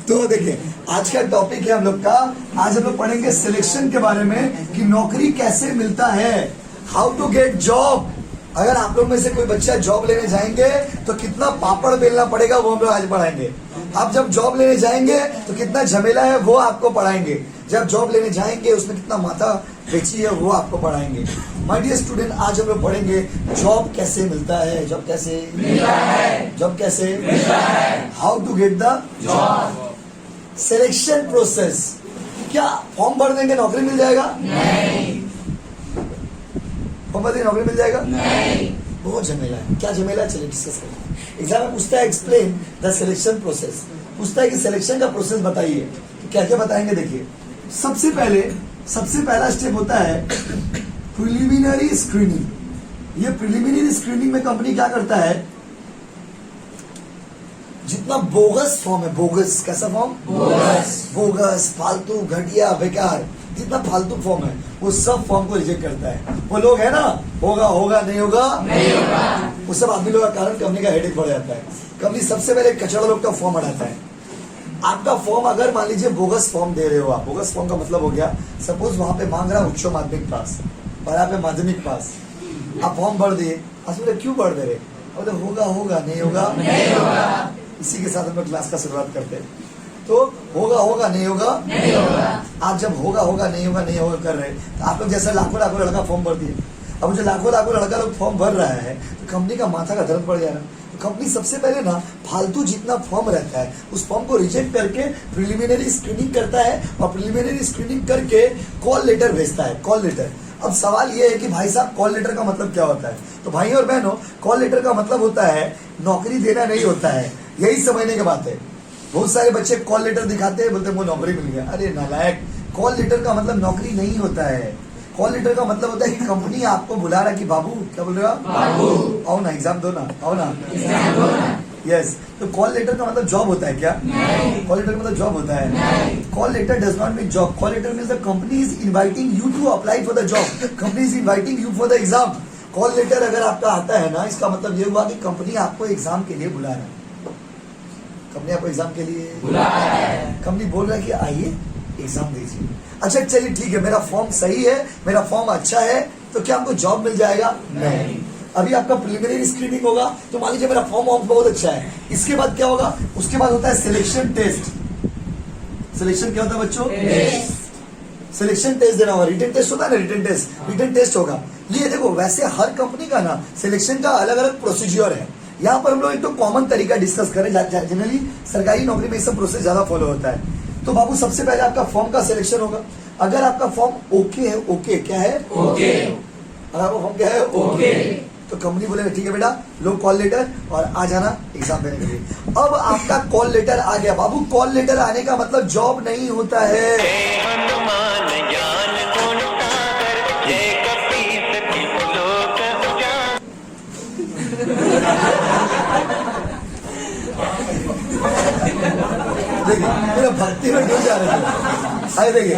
तो देखिए आज का टॉपिक है हम लोग का, आज हम लोग पढ़ेंगे सिलेक्शन के बारे में कि नौकरी कैसे मिलता है, हाउ टू गेट जॉब। अगर आप लोग में से कोई बच्चा जॉब लेने जाएंगे तो कितना पापड़ बेलना पड़ेगा वो हम लोग आज पढ़ाएंगे। आप जब जॉब लेने जाएंगे तो कितना झमेला है वो आपको पढ़ाएंगे। जब जॉब लेने जाएंगे उसमें कितना माथा बेची है वो आपको पढ़ाएंगे। माय डियर स्टूडेंट, आज हम लोग पढ़ेंगे जॉब कैसे मिलता है, जॉब कैसे मिलता है, जॉब कैसे मिलता है, how to get the job, selection process. क्या फॉर्म भर देंगे नौकरी मिल जाएगा? नहीं। फॉर्म भर देंगे नौकरी मिल जाएगा? नहीं। बहुत झमेला है। क्या झमेला है? चलिए डिस्कस करते हैं। एग्जाम में पूछता है एक्सप्लेन द सिलेक्शन प्रोसेस, पूछता है कि सिलेक्शन का प्रोसेस बताइए। तो क्या क्या बताएंगे? देखिए सबसे पहला स्टेप होता है प्रिलिमिनरी स्क्रीनिंग। ये प्रिलिमिनरी स्क्रीनिंग में कंपनी क्या करता है, जितना बोगस फॉर्म है, बोगस कैसा फॉर्म, बोगस फालतू घटिया बेकार जितना फालतू फॉर्म है वो सब फॉर्म को रिजेक्ट करता है। वो लोग है ना, होगा नहीं होगा, वो सब आदमी लोग का कारण कंपनी का हेडेक बढ़ जाता है। कंपनी सबसे पहले कचड़ा लोग का फॉर्म हटाता है। आपका फॉर्म अगर मान लीजिए बोगस फॉर्म दे रहे हो आप, बोगस फॉर्म का मतलब हो गया सपोज वहां पे मांग रहा है उच्च माध्यमिक पास और यहाँ पे माध्यमिक पास, आप फॉर्म भर दिए। बोले क्यों भर दे रहे? बोले होगा नहीं होगा। इसी के साथ हम लोग क्लास का शुरुआत करते हैं। तो होगा नहीं होगा। आप जब होगा नहीं होगा कर रहे तो आप लोग जैसे लाखों लड़का फॉर्म भर दिए। अब जो लाखों लड़का लोग फॉर्म भर रहा है तो कंपनी का माथा का दर्द पड़ जा रहा है। तो कंपनी सबसे पहले ना फालतू जितना फॉर्म रहता है उस फॉर्म को रिजेक्ट करके प्रिलिमिनरी स्क्रीनिंग करता है और प्रिलिमिनरी स्क्रीनिंग करके कॉल लेटर भेजता है। Call letter. अब सवाल ये है कि भाई साहब कॉल लेटर का मतलब क्या होता है? तो भाई और बहनों, कॉल लेटर का मतलब होता है नौकरी देना नहीं होता है। यही समझने की बात है। बहुत सारे बच्चे कॉल लेटर दिखाते हैं, बोलते हैं वो नौकरी मिल गया। अरे नालायक, कॉल लेटर का मतलब नौकरी नहीं होता है। कॉल लेटर का मतलब होता है कि कंपनी आपको बुला रहा है कि बाबू, क्या बोल रहा है, आओ ना एग्जाम दो ना, आओ ना। यस, तो कॉल लेटर का मतलब जॉब होता है क्या? कॉल लेटर का मतलब जॉब होता है? Call letter does not mean job. Call letter means the company is inviting you to apply for the job, company is inviting you for the exam. Call letter अगर आपका आता है ना, इसका मतलब ये हुआ कि कंपनी आपको एग्जाम के लिए बुला रहा है। कंपनी आपको एग्जाम के लिए बुला रहा है। कंपनी बोल रहा है कि आइए एग्जाम दीजिए। अच्छा चलिए ठीक है, मेरा फॉर्म सही है, मेरा फॉर्म अच्छा है, तो क्या हमको जॉब मिल जाएगा? नहीं। अभी आपका प्रिलिमिनरी स्क्रीनिंग होगा तो मान लीजिए मेरा फॉर्म बहुत अच्छा है। इसके बाद क्या होगा? उसके बाद होता है सिलेक्शन टेस्ट। सिलेक्शन क्या होता है बच्चों? सिलेक्शन टेस्ट देना होगा। रिटन टेस्ट होता है ना, रिटन टेस्ट होगा। ये देखो वैसे हर कंपनी का ना सिलेक्शन का अलग अलग प्रोसीजर है। यहाँ पर हम लोग एक तो कॉमन तरीका डिस्कस करें। जनरली सरकारी नौकरी में ये सब प्रोसेस ज्यादा फॉलो होता है। तो बाबू सबसे पहले आपका फॉर्म का सिलेक्शन होगा। अगर आपका फॉर्म ओके है, ओके क्या है? ओके। अगर आपका फॉर्म क्या है? ओके, तो कंपनी बोलेगा ठीक है बेटा, लो कॉल लेटर और आ जाना एग्जाम देने के लिए। अब आपका कॉल लेटर आ गया। बाबू कॉल लेटर आने का मतलब जॉब नहीं होता है। देखिए मेरा भक्ति में क्यों जा रहे थे? आए देखिए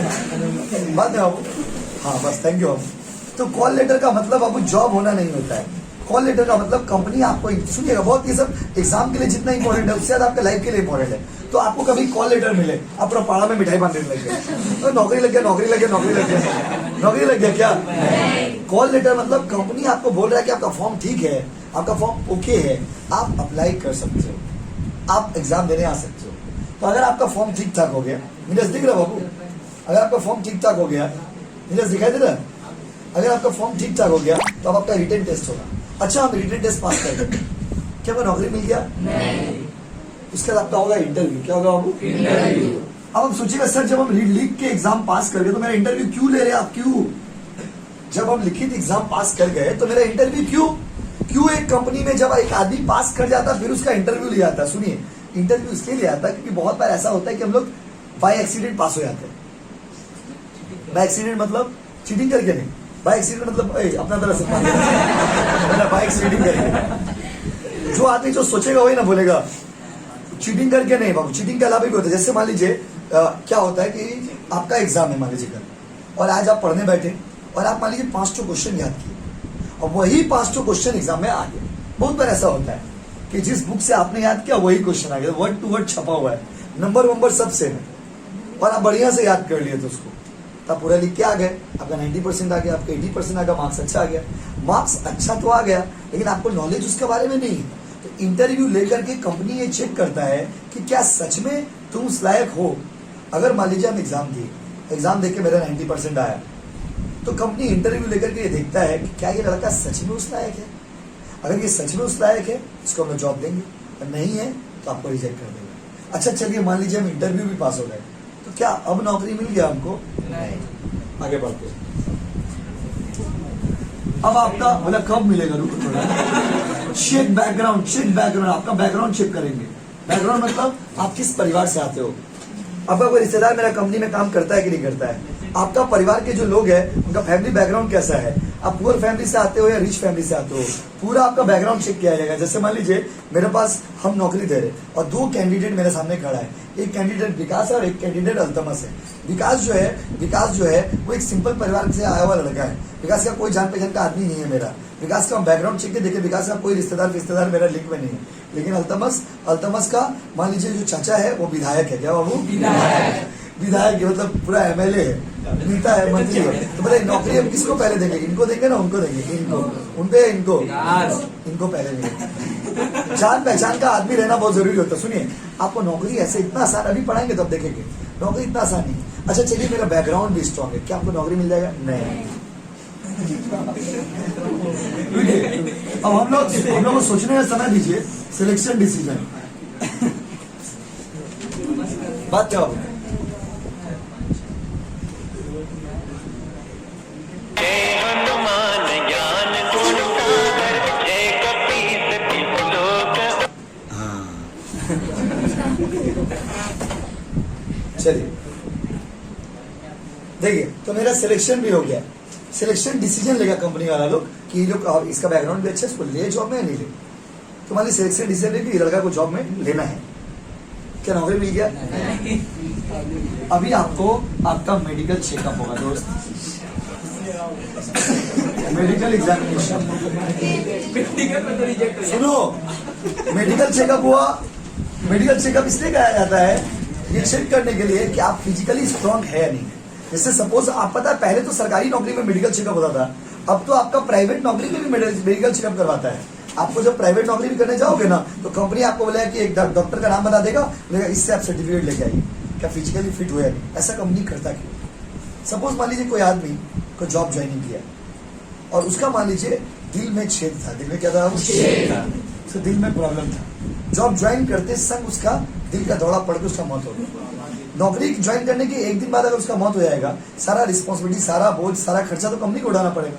बात है बाबू। हाँ बस थैंक यू। तो कॉल लेटर का मतलब बाबू जॉब होना नहीं होता है। कॉल लेटर का मतलब कंपनी आपको, सुनिएगा बहुत, ये सब एग्जाम के लिए जितना इंपॉर्टेंट है उससे ज्यादा आपके लाइफ के लिए इंपॉर्टेंट है। तो आपको कभी कॉल लेटर मिले, अपना पाड़ा में मिठाई बांटने लग गए, तो नौकरी लग गया क्या? कॉल लेटर मतलब कंपनी आपको बोल रहा है कि आपका फॉर्म ठीक है, आपका फॉर्म ओके है, आप अप्लाई कर सकते हो, आप एग्जाम देने आ सकते हो। तो अगर आपका फॉर्म ठीक ठाक हो गया, नीरज दिख रहा बाबू? अगर आपका फॉर्म ठीक ठाक हो गया, नीरज दिखाई दे रहा? अगर आपका फॉर्म ठीक ठाक हो गया तो अब आपका रिटन टेस्ट होगा। अच्छा हम रिटन टेस्ट पास कर गए, क्या आपको नौकरी मिल गया? नहीं। उसके बाद आपका होगा इंटरव्यू। क्या होगा बाबू? इंटरव्यू। अब हम सोचिएगा सर जब हम लिख के एग्जाम पास कर गए तो मेरा इंटरव्यू क्यों ले रहे आप? क्यों? जब हम लिखित एग्जाम पास कर गए तो मेरा इंटरव्यू क्यों? एक कंपनी में जब एक आदमी पास कर जाता फिर उसका इंटरव्यू लिया जाता। सुनिए, इंटरव्यू इसलिए लिया जाता क्योंकि बहुत बार ऐसा होता है कि हम लोग बाय एक्सीडेंट पास हो जाते हैं। बाय एक्सीडेंट मतलब चीटिंग करके नहीं, बाय एक्सीडेंट मतलब अपना तरह से बाय एक्सीडेंट करके। जो आदमी जो सोचेगा वही ना बोलेगा, चीटिंग करके नहीं बाबू। चीटिंग के अलावा भी होता है। जैसे मान लीजिए क्या होता है कि आपका एग्जाम है मान लीजिए कल, और आज आप पढ़ने बैठे और आप मान लीजिए 5 क्वेश्चन याद किए और वही 5 क्वेश्चन एग्जाम में आ गए। बहुत बार ऐसा होता है कि जिस बुक से आपने याद किया वही क्वेश्चन आ गया, वर्ड टू वर्ड छपा हुआ है, नंबर सब सेम है, और आप बढ़िया से याद कर लिए तो उसको, तो आप पूरा लिख के आ गए, आपका 90% आ गया, आपका 80% आ गया, मार्क्स अच्छा आ गया। मार्क्स अच्छा तो आ गया, लेकिन आपको नॉलेज उसके बारे में नहीं है। तो इंटरव्यू लेकर के कंपनी ये चेक करता है कि क्या सच में तुम उस लायक हो। अगर मान लीजिए हम एग्जाम दिए, एग्जाम देके मेरा 90% आया, तो कंपनी इंटरव्यू लेकर के ये देखता है कि क्या ये लड़का सच में उस लायक है। अगर ये सच में उस लायक है, इसको हम जॉब देंगे, और नहीं है तो आपको रिजेक्ट कर देंगे। अच्छा चलिए, मान लीजिए हम इंटरव्यू भी पास हो गए, तो क्या अब नौकरी मिल गया हमको? नहीं। आगे बढ़ते, अब आपका मतलब कब मिलेगा, रुको थोड़ा। चेक बैकग्राउंड, आपका बैकग्राउंड चेक करेंगे। बैकग्राउंड मतलब आप किस परिवार से आते हो, आपका कोई रिश्तेदार मेरा कंपनी में काम करता है कि नहीं करता है, आपका परिवार के जो लोग हैं उनका फैमिली बैकग्राउंड कैसा है, आप पुअर फैमिली से आते हो या रिच फैमिली से आते हो, पूरा आपका बैकग्राउंड चेक किया जाएगा। जैसे मान लीजिए मेरे पास, हम नौकरी दे रहे और 2 कैंडिडेट मेरे सामने खड़ा है, एक कैंडिडेट विकास है और एक कैंडिडेट अल्तमस है। विकास जो है वो एक सिंपल परिवार से आया हुआ लड़का है, विकास का कोई जान पहचान का आदमी नहीं है मेरा। विकास का बैकग्राउंड चेक के देखे, विकास का कोई रिश्तेदार मेरा लिंक में नहीं है। लेकिन अल्तमस का मान लीजिए जो चाचा है वो विधायक है। क्या बाबू? विधायक मतलब पूरा MLA है, नेता है, मंत्री है। तो बताइए नौकरी हम किसको पहले देंगे, इनको देंगे ना उनको देंगे? इनको पहले देंगे। जान पहचान का आदमी रहना बहुत जरूरी होता है। सुनिए, आपको नौकरी ऐसे इतना आसान, अभी पढ़ाएंगे तब देखेंगे, नौकरी इतना आसान नहीं। अच्छा चलिए, मेरा बैकग्राउंड भी स्ट्रॉन्ग है, क्या आपको नौकरी मिल जाएगा? नहीं। अब हम लोग को सोचने का समय दीजिए। सिलेक्शन डिसीजन, बात क्या होगी? चलिए देखिए, तो मेरा सिलेक्शन भी हो गया। सिलेक्शन डिसीजन लेगा कंपनी वाला लोग कि जो इसका बैकग्राउंड भी अच्छा है, इसको ले जॉब में या नहीं ले। तो मान लीजिए सिलेक्शन डिसीजन लेके ये लड़का को जॉब में लेना है, क्या नौकरी मिल गया? अभी आपको आपका मेडिकल चेकअप होगा दोस्त, मेडिकल एग्जामिनेशन। सुनो, मेडिकल चेकअप हुआ। मेडिकल चेकअप इसलिए कराया जाता है ये चेक करने के लिए कि आप फिजिकली स्ट्रांग है या नहीं। जैसे सपोज आप पता है, पहले तो सरकारी नौकरी में मेडिकल चेकअप होता था, अब तो आपका प्राइवेट नौकरी में भी मेडिकल चेकअप करवाता है। आपको जब प्राइवेट नौकरी भी करने जाओगे ना, तो कंपनी आपको बोलेगा कि एक डॉक्टर का नाम बता देगा, बोलेगा इससे आप सर्टिफिकेट लेके आइए, क्या फिजिकली फिट हुआ नहीं। ऐसा कंपनी करता क्यों? सपोज मान लीजिए कोई आदमी को जॉब ज्वाइनिंग किया और उसका मान लीजिए दिल में छेद था। दिल में क्या था? छेद था। तो दिल में प्रॉब्लम था। जॉब ज्वाइन करते संग उसका दिल का दौरा पड़ के उसका मौत हो गई। नौकरी ज्वाइन करने के एक दिन बाद अगर उसका मौत हो जाएगा, सारा रिस्पॉन्सिबिलिटी, सारा बोझ, सारा खर्चा तो कंपनी को उठाना पड़ेगा।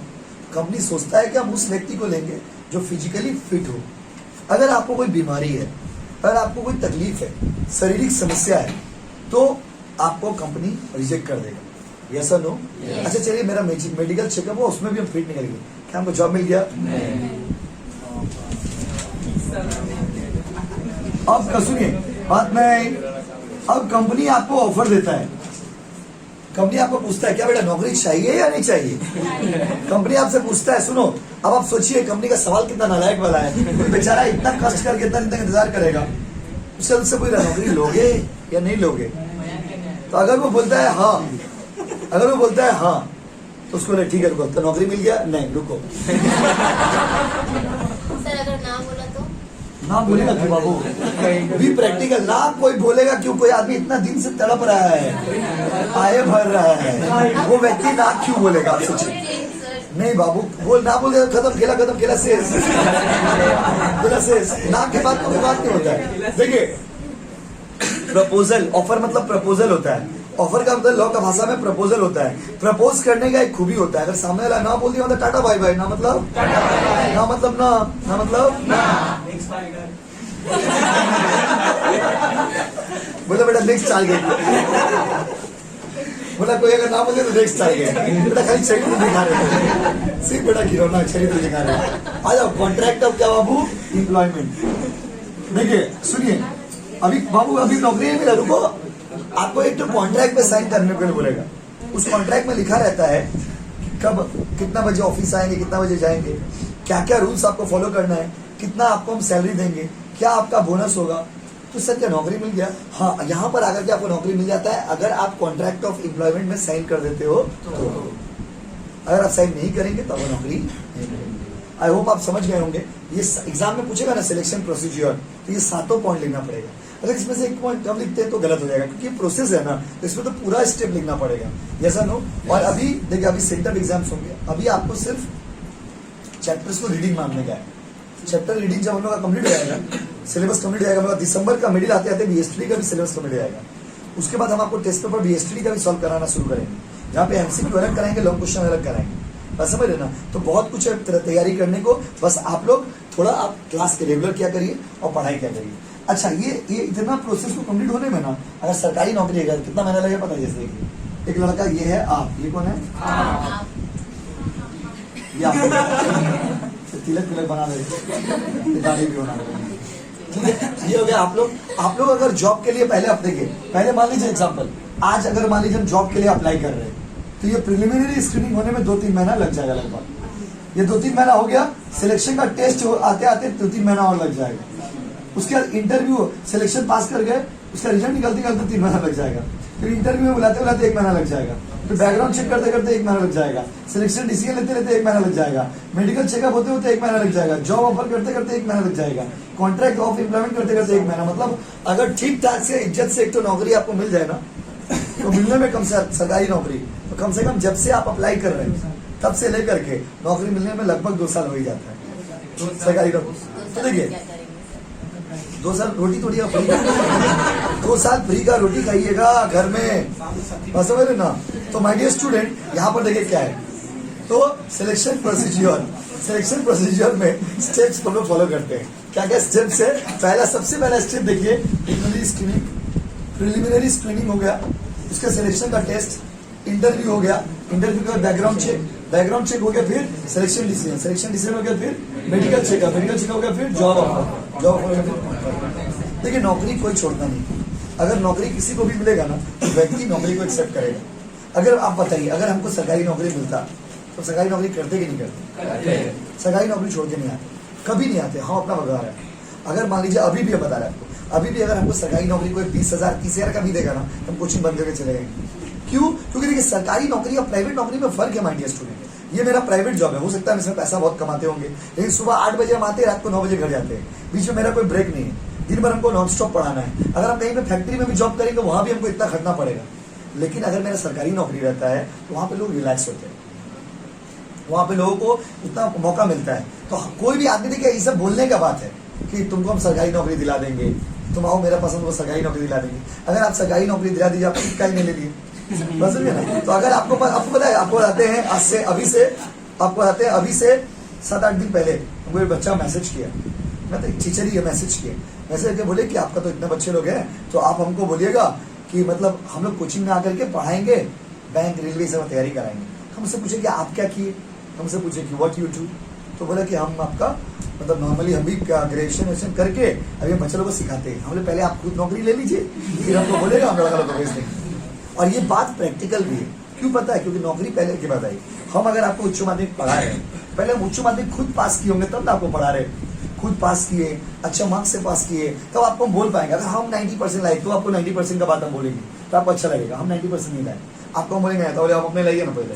कंपनी सोचता है कि हम उस व्यक्ति को लेंगे जो फिजिकली फिट हो। अगर आपको कोई बीमारी है, अगर आपको कोई तकलीफ है, शारीरिक समस्या है, तो आपको कंपनी रिजेक्ट कर देगा। यस और नो? अच्छा चलिए, मेरा मेडिकल चेकअप हुआ, उसमें भी हम फिट निकल गए, क्या हमको जॉब मिल गया? अब का सुनिए बात में, अब कंपनी आपको ऑफर देता है। कंपनी आपको पूछता है क्या बेटा नौकरी चाहिए या नहीं चाहिए? कंपनी आपसे पूछता है। सुनो, अब आप सोचिए कंपनी का सवाल कितना नालायक वाला है। कोई बेचारा इतना कष्ट करके इतना इंतजार करेगा, उससे पूरी नौकरी लोगे या नहीं लोगे? तो अगर वो बोलता है हाँ, तो उसको नहीं, ठीक है रुको, तो नौकरी मिल गया? नहीं, रुको। सर अगर ना बोला तो? ना बोलेगा क्यों बाबू? भी प्रैक्टिकल ना, कोई बोलेगा क्यों? कोई आदमी इतना दिन से तड़प रहा है, आए भर रहा है, वो व्यक्ति ना क्यों बोलेगा? आप सोचिए। नहीं बाबू, बोल ना बोल खत्म खेला शेष। ना के बाद कोई बात नहीं होता है। देखिए, प्रपोजल, ऑफर मतलब प्रपोजल होता है। ऑफर का मतलब लॉ का भाषा में प्रपोजल होता है। प्रपोज करने का एक खूबी होता है, अगर सामने वाला ना बोल दिया मतलब टाटा बाय बाय, ना मतलब ना बोला बेटा नेक्स्ट चाल गए। बोला कोई अगर ना बोले तो नेक्स्ट चाल गए। बेटा खाली चरित्र दिखा रहे, सिर्फ बेटा गिरौना चरित्र दिखा रहे। आ जाओ, कॉन्ट्रैक्ट अब क्या बाबू? एम्प्लॉयमेंट। देखिए सुनिए, अभी नौकरी नहीं मिला, रुको। आपको एक तो कॉन्ट्रैक्ट पे साइन करने के लिए बोलेगा। उस कॉन्ट्रैक्ट में लिखा रहता है कि कब कितना बजे ऑफिस आएंगे, कितना बजे जाएंगे, क्या क्या रूल्स आपको फॉलो करना है, कितना आपको हम सैलरी देंगे, क्या आपका बोनस होगा, तो सर क्या नौकरी मिल गया? हाँ, यहाँ पर आकर के आपको नौकरी मिल जाता है अगर आप कॉन्ट्रैक्ट ऑफ एम्प्लॉयमेंट में साइन कर देते हो तो। अगर आप साइन नहीं करेंगे तो आपको नौकरी नहीं मिलेगी। आई होप आप समझ गए होंगे। ये एग्जाम में पूछेगा ना सिलेक्शन प्रोसीजर, तो ये 7 पॉइंट लिखना पड़ेगा। अगर इसमें से एक पॉइंट कम लिखते हैं तो गलत हो जाएगा, क्योंकि ये प्रोसेस है ना, तो इसमें तो पूरा स्टेप लिखना पड़ेगा। Yes no? और अभी देखिए, अभी सेंटर एग्जाम्स होंगे, अभी आपको सिर्फ चैप्टर्स को रीडिंग मानने का है। चैप्टर रीडिंग जब हम लोग का कंप्लीट हो जाएगा, सिलेबस कंप्लीट हो जाएगा, मतलब दिसंबर का मिडिल आते आते बीएसटी का भी सिलेबस कंप्लीट हो जाएगा। उसके बाद हम आपको टेस्ट पेपर बीएसटी का भी सॉल्व कराना शुरू करेंगे, जहाँ पे एमसीक्यू अलग कराएंगे, लॉन्ग क्वेश्चन अलग कराएंगे। बस समझ रहे ना? तो बहुत कुछ है तैयारी करने को। बस आप लोग थोड़ा आप क्लास के रेगुलर क्या करिए और पढ़ाई क्या करिए। अच्छा, ये इतना प्रोसेस को कंप्लीट होने में ना, अगर सरकारी नौकरी है कितना महीना लगेगा पता है? जैसे देखिए, एक लड़का ये है, आप, ये कौन है? ये आप तिलक तिलक बना रहे, दाढ़ी भी बना रहे। ठीक है, ये हो गया। आप लोग अगर जॉब के लिए पहले मान लीजिए एग्जाम्पल, आज अगर मान लीजिए हम जॉब के लिए अप्लाई कर रहे हैं, तो ये प्रिलिमिनरी स्क्रीनिंग होने में 2-3 महीना लग जाएगा लगभग। ये 2-3 महीना हो गया, सिलेक्शन का टेस्ट आते आते 2-3 महीना और लग जाएगा। उसके बाद इंटरव्यू, सिलेक्शन पास कर गए, उसका रिजल्ट निकलते 3 महीना लग जाएगा। फिर इंटरव्यू में बुलाते 1 महीना लग जाएगा। फिर बैकग्राउंड चेक करते 1 महीना लग जाएगा। सिलेक्शन डिसीजन लेते 1 महीना लग जाएगा। मेडिकल चेकअप होते 1 महीना लग जाएगा। जॉब ऑफर करते 1 महीना लग जाएगा। कॉन्ट्रैक्ट ऑफ एम्प्लॉयमेंट करते 1 महीना। मतलब अगर ठीक ठाक से इज्जत से एक तो नौकरी आपको मिल जाए ना, तो मिलने में कम से सरकारी नौकरी तो कम से कम जब से आप अप्लाई कर रहे हैं तब से लेकर के नौकरी मिलने में लगभग 2 साल हो ही जाता है। तो सरकारी नौकरी तो देखिए, 2 साल रोटी थोड़ी फ्री, 2 साल फ्री का रोटी खाइएगा घर में, समझ रहे ना? तो माय डियर स्टूडेंट, यहाँ पर देखिए क्या है। तो सिलेक्शन प्रोसीजर में स्टेप्स को लोग फॉलो करते हैं। क्या क्या स्टेप्स है? सबसे पहला स्टेप देखिए, प्रिलिमिनरी स्क्रीनिंग हो गया, उसका सिलेक्शन का टेस्ट, इंटरव्यू हो गया, इंटरव्यू का बैकग्राउंड चेक हो गया, फिर सिलेक्शन डिसीजन हो गया, फिर मेडिकल चेकअप हो गया, फिर जॉब ऑफर। देखिए, नौकरी कोई छोड़ना नहीं। अगर नौकरी किसी को भी मिलेगा ना, तो व्यक्ति नौकरी को एक्सेप्ट करेगा। अगर आप बताइए, अगर हमको सरकारी नौकरी मिलता तो सरकारी नौकरी करते कि नहीं करते? सरकारी नौकरी छोड़ के नहीं आते, कभी नहीं आते। हाँ, अपना बता रहा है। अगर मान लीजिए अभी भी बता रहा है आपको, अभी भी अगर हमको सरकारी नौकरी कोई 20,000 30,000 का भी देगा ना, हम कोचिंग बंद करके चले जाएंगे। क्यों? क्योंकि देखिए, सरकारी नौकरी और प्राइवेट नौकरी में फर्क है माय डियर स्टूडेंट। ये मेरा प्राइवेट जॉब है, हो सकता है इसमें पैसा बहुत कमाते होंगे, लेकिन सुबह 8 बजे हम आते हैं, रात को 9 बजे घर जाते हैं। बीच में मेरा कोई ब्रेक नहीं है, दिन भर हमको नॉन स्टॉप पढ़ाना है। अगर हम कहीं पे फैक्ट्री में भी जॉब करेंगे, वहां भी हमको इतना खटना पड़ेगा। लेकिन अगर मेरा सरकारी नौकरी रहता है तो वहां पे लोग रिलैक्स होते हैं, वहां पे लोगों को इतना मौका मिलता है। तो कोई भी आदमी देखिए, ये सब बोलने का बात है कि तुमको हम सरकारी नौकरी दिला देंगे, तुम आओ मेरा पसंद वो सरकारी नौकरी दिला देंगे। अगर आप सरकारी नौकरी दिला दीजिए, आपको टिक्का ही नहीं ले लिए, बस ना। तो अगर आपको पता है, आपको आते हैं अभी से 7-8 दिन पहले मुझे बच्चा मैसेज किया, मैं तो टीचर ही मैसेज करके बोले कि आपका तो इतने बच्चे लोग हैं, तो आप हमको बोलिएगा कि मतलब हम लोग कोचिंग में आकर के पढ़ाएंगे, बैंक रेलवे सब तैयारी कराएंगे। तो हमसे पूछे कि आप क्या किए, हमसे पूछे कि व्हाट यू डू, तो बोला कि हम आपका मतलब नॉर्मली हम भी ग्रेजुएशन करके अभी हम बच्चे लोगों को सिखाते हैं। हमने पहले आप खुद नौकरी ले लीजिए, फिर हमको बोलेगा, हम लड़का लोग भेज देंगे। और ये बात प्रैक्टिकल भी है। क्यों पता है? क्योंकि नौकरी पहले की बात आई। हम अगर आपको उच्च माध्यमिक पढ़ा रहे हैं, पहले हम उच्च माध्यमिक खुद पास किए होंगे तब ना आपको पढ़ा रहे। खुद पास किए, अच्छा मार्क्स से पास किए, तब आपको बोल पाएंगे। अगर हम 90% लाए तो आपको 90% का बात हम बोलेंगे, तो आपको अच्छा लगेगा। हम 90% नहीं लाए, आपको हम बोलेंगे तो बोले आप अपने लाइए ना पहले।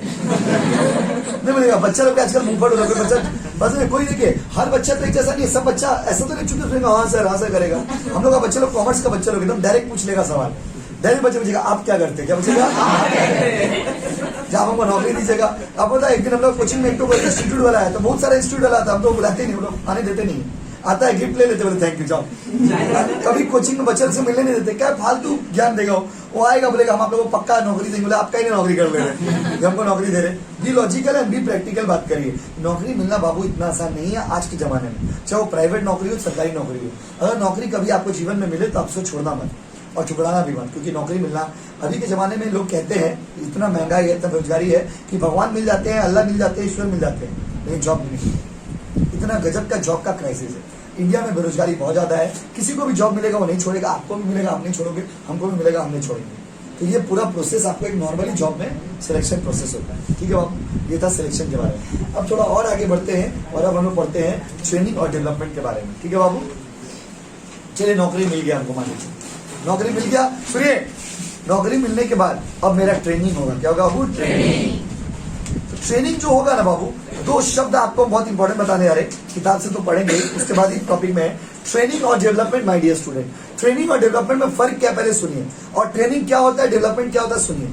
नहीं बोलेगा। बच्चा लोग आजकल मुंह फट हो रहा है, बच्चा बस नहीं, कोई देखिए हर बच्चा तो एक जैसा नहीं, सब बच्चा ऐसा तो नहीं चुके हाँ सर करेगा। हम लोग का बच्चे लोग कॉमर्स का बच्चा लोग एकदम डायरेक्ट पूछ लेगा सवाल, डायरेक्ट बच्चे पूछेगा आप क्या करते हैं, क्या पूछेगा जब हमको नौकरी दीजिएगा। आप पता है एक दिन हम लोग कोचिंग में एक तो इंस्टीट्यूट वाला है, तो बहुत सारा इंस्टीट्यूट वाला था, हम तो बुलाते नहीं, हम लोग आने देते नहीं। आता है गिफ्ट ले लेते, बोले थैंक यू जाओ। कभी कोचिंग में बच्चे से मिलने नहीं देते, क्या फालतू ज्ञान देगा वो आएगा बोलेगा हम आप लोगों को पक्का नौकरी देंगे, बोले आप कहीं नौकरी कर ले रहे हमको नौकरी दे रहे। Be logical and be practical बात करिए। नौकरी मिलना बाबू इतना आसान नहीं है आज के जमाने में, चाहे वो प्राइवेट नौकरी हो सरकारी नौकरी हो। अगर नौकरी कभी आपको जीवन में मिले तो आप उसको छोड़ना मत और ठुकराना भी मत, क्योंकि नौकरी मिलना अभी के जमाने में लोग कहते हैं इतना महंगाई है, इतना बेरोजगारी है कि भगवान मिल जाते हैं, अल्लाह मिल जाते हैं, ईश्वर मिल जाते हैं, लेकिन जॉब नहीं। इतना गजब का जॉब का क्राइसिस है इंडिया में, बेरोजगारी बहुत ज्यादा है। किसी को भी जॉब मिलेगा वो नहीं छोड़ेगा, आपको भी मिलेगा आप नहीं छोड़ोगे, हमको भी मिलेगा हम नहीं छोड़ेंगे। तो ये पूरा प्रोसेस आपको एक नॉर्मली जॉब में सिलेक्शन प्रोसेस होता है। ठीक है बाबू, ये था सिलेक्शन के बारे में। अब थोड़ा और आगे बढ़ते हैं और अब हम लोग पढ़ते हैं ट्रेनिंग और डेवलपमेंट के बारे में। ठीक है बाबू। चलिए नौकरी मिल गया हमको, मान लीजिए नौकरी मिल गया। सुनिए, नौकरी मिलने के बाद अब मेरा ट्रेनिंग होगा। क्या होगा बाबू? ट्रेनिंग। तो ट्रेनिंग जो होगा ना बाबू, दो शब्द आपको बहुत इंपॉर्टेंट बताने आ रहे, किताब से तो पढ़ेंगे, उसके बाद इस टॉपिक में ट्रेनिंग और development. My dear student, training और डेवलपमेंट में फर्क क्या पहले सुनिए, और ट्रेनिंग क्या होता है, डेवलपमेंट क्या होता है सुनिए।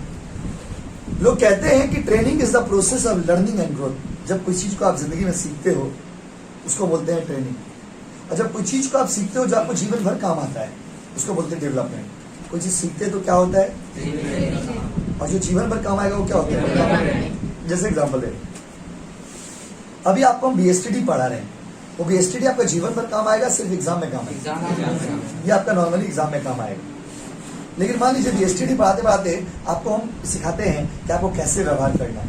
लोग कहते हैं कि training is the process of learning and growth. जब कोई चीज को आप जिंदगी में सीखते हो उसको बोलते हैं ट्रेनिंग, और जब कोई चीज को आप सीखते हो जो आपको जीवन भर काम आता है उसको बोलते हैं डेवलपमेंट। कोई चीज सीखते हैं तो क्या होता है, और जो जीवन भर काम आएगा वो क्या होता है। जैसे एग्जाम्पल है, अभी आपको हम बीएसटीडी पढ़ा रहे हैं, वो बीएसटीडी आपका जीवन भर काम आएगा, सिर्फ एग्जाम में काम आएगा, ये आपका नॉर्मली एग्जाम में काम आएगा। लेकिन मान लीजिए बीएसटीडी पढ़ाते पढ़ाते आपको हम सिखाते हैं कि आपको कैसे व्यवहार करना है,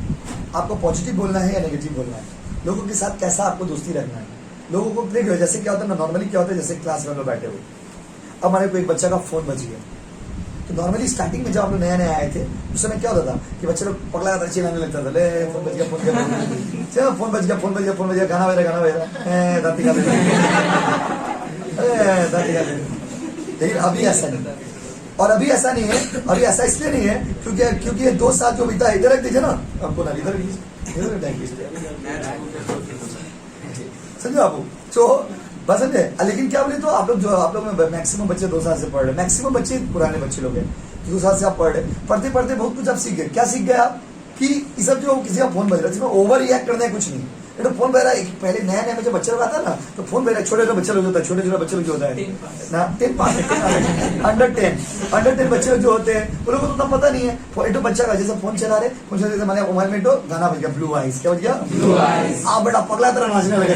आपको पॉजिटिव बोलना है या नेगेटिव बोलना है, लोगों के साथ कैसा आपको दोस्ती रखना है, लोगों को देखो जैसे क्या होता है ना, नॉर्मली क्या होता है, जैसे क्लास में लोग बैठे हुए, अब हमारे को एक बच्चा का फोन बज गया, तो नॉर्मली स्टार्टिंग में जब हम लोग नया नया आए थे उस समय क्या होता था कि बच्चे लोग पकड़ा था, चिल्लाने लगता था, ले फोन बज गया, फोन बज गया, फोन बज गया, फोन बज गया, फोन बज गया, गाना बज रहा, गाना बज रहा, दांती खा दांती खा। लेकिन अभी ऐसा नहीं, और अभी ऐसा नहीं है, अभी ऐसा इसलिए नहीं है क्योंकि ये 2 साल जो बीता है, इधर रख दीजिए ना आपको, ना इधर समझो आपको, तो पसंद है। लेकिन क्या बोले, तो आप लोग मैक्सिमम बच्चे 2 साल से पढ़ रहे, मैक्सिमम बच्चे पुराने बच्चे लोग हैं, 2 साल से आप पढ़ रहे, पढ़ते पढ़ते बहुत कुछ आप सीख गए। क्या सीख गए आप, कि ये सब जो किसी का फोन बज रहा है, जिसमें ओवर रिएक्ट करना है कुछ नहीं, तो फोन बज रहा है। पहले नया नया में जब बच्चा लोग आता है ना, तो फोन बज रहा है, छोटे छोटे बच्चे लोग होता है, छोटे छोटे बच्चे लोग जो होता है ना, 10 अंडर 10 बच्चे लोग जो होते हैं, वो लोगों को उतना पता नहीं है। एक तो बच्चा का जैसे फोन चला रहे, मैंने मोबाइल में तो गाना बज गया, ब्लू आइज, क्या बज गया, ब्लू आइज। आप बेटा पगला तरह नाचने लगे,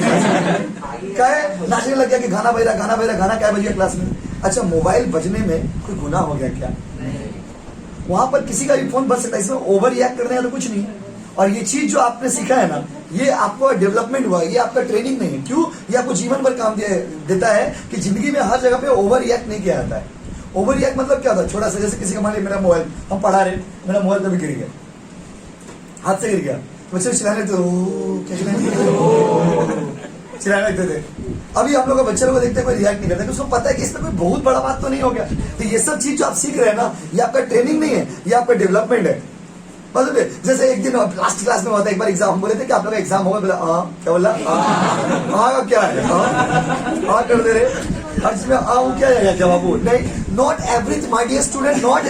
क्या है, नाचने लग गया कि गाना बज रहा, गाना बज रहा, गाना क्या बज गया क्लास में। अच्छा, मोबाइल बजने में कोई गुनाह हो गया क्या? वहां पर किसी का भी फोन बज सकता है, इसमें ओवर रिएक्ट करने का तो कुछ नहीं। और ये चीज जो आपने सीखा है ना, ये आपको डेवलपमेंट हुआ, ये आपका ट्रेनिंग नहीं है। क्यों? ये आपको जीवन भर काम देता है कि जिंदगी में हर जगह पे ओवर रिएक्ट नहीं किया जाता है। ओवर रिएक्ट मतलब क्या होता है, छोटा सा, जैसे किसी का मान लिया मेरा मोबाइल हम पढ़ा रहे, मेरा मोबाइल कभी गिर गया, हाथ से गिर गया, बच्चे चिल्लाने लगते, चिल्लाने लगते थे। अभी हम लोग बच्चे लोग देखते हैं कोई रिएक्ट नहीं करते, उसको पता है कि इसमें कोई बहुत बड़ा बात तो नहीं हो गया। तो ये सब चीज जो आप सीख रहे हैं ना, ये आपका ट्रेनिंग नहीं है, ये आपका डेवलपमेंट है। जैसे एक दिन लास्ट क्लास में होता है, एक बार एग्जाम, हम बोले थे कि आप लोग का एग्जाम होगा, बोला क्या बोला, का क्या है, कर दे रहे, हर चीज में क्या जाएगा क्या बाबू? नहीं, not everything my dear student, not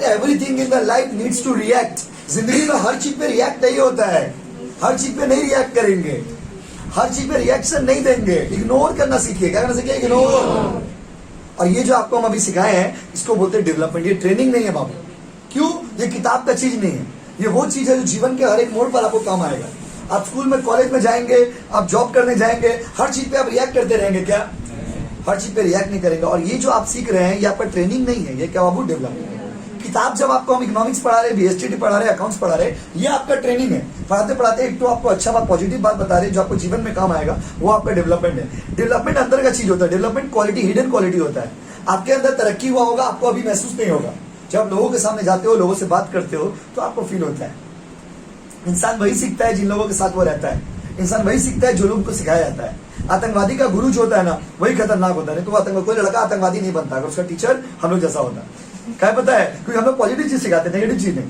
everything in the life needs to react. जिंदगी में हर चीज पे रिएक्ट नहीं होता है, हर चीज पे नहीं रिएक्ट करेंगे, हर चीज पे रिएक्शन नहीं देंगे, इग्नोर करना सीखिए। क्या करना सीखिए? इग्नोर। और ये जो आपको हम अभी सिखाए हैं, इसको बोलते हैं डेवलपमेंट। ये ट्रेनिंग नहीं है बाबू। क्यों? ये किताब का चीज नहीं है, ये वो चीज है जो जीवन के हर एक मोड़ पर आपको काम आएगा। आप स्कूल में, कॉलेज में जाएंगे, आप जॉब करने जाएंगे, हर चीज पे आप रिएक्ट करते रहेंगे क्या? हर चीज पे रिएक्ट नहीं करेंगे। और ये जो आप सीख रहे हैं, ये आपका ट्रेनिंग नहीं है, ये क्या बाबू? डेवलपमेंट। किताब जब आपको हम इकोनॉमिक्स पढ़ा रहे, बीएसटीडी पढ़ा रहे, अकाउंट्स पढ़ा रहे, ये आपका ट्रेनिंग है। पढ़ाते पढ़ाते एक तो आपको अच्छा बात, पॉजिटिव बात बता रहे जो आपको जीवन में काम आएगा, वो आपका डेवलपमेंट है। डेवलपमेंट अंदर का चीज होता है, डेवलपमेंट क्वालिटी, हिडन क्वालिटी होता है। आपके अंदर तरक्की हुआ होगा, आपको अभी महसूस नहीं होगा। जब लोगों के सामने जाते हो, लोगों से बात करते हो, तो आपको फील होता है। इंसान वही सीखता है जिन लोगों के साथ वो रहता है, इंसान वही सीखता है जो लोगों को सिखाया जाता है। आतंकवादी का गुरु जो होता है ना, वही खतरनाक होता है। तो वो कोई लड़का आतंकवादी नहीं बनता अगर उसका टीचर हम लोग जैसा होता है। क्या पता है? क्योंकि हम लोग पॉजिटिव चीज सिखाते हैं, नेगेटिव चीज नहीं।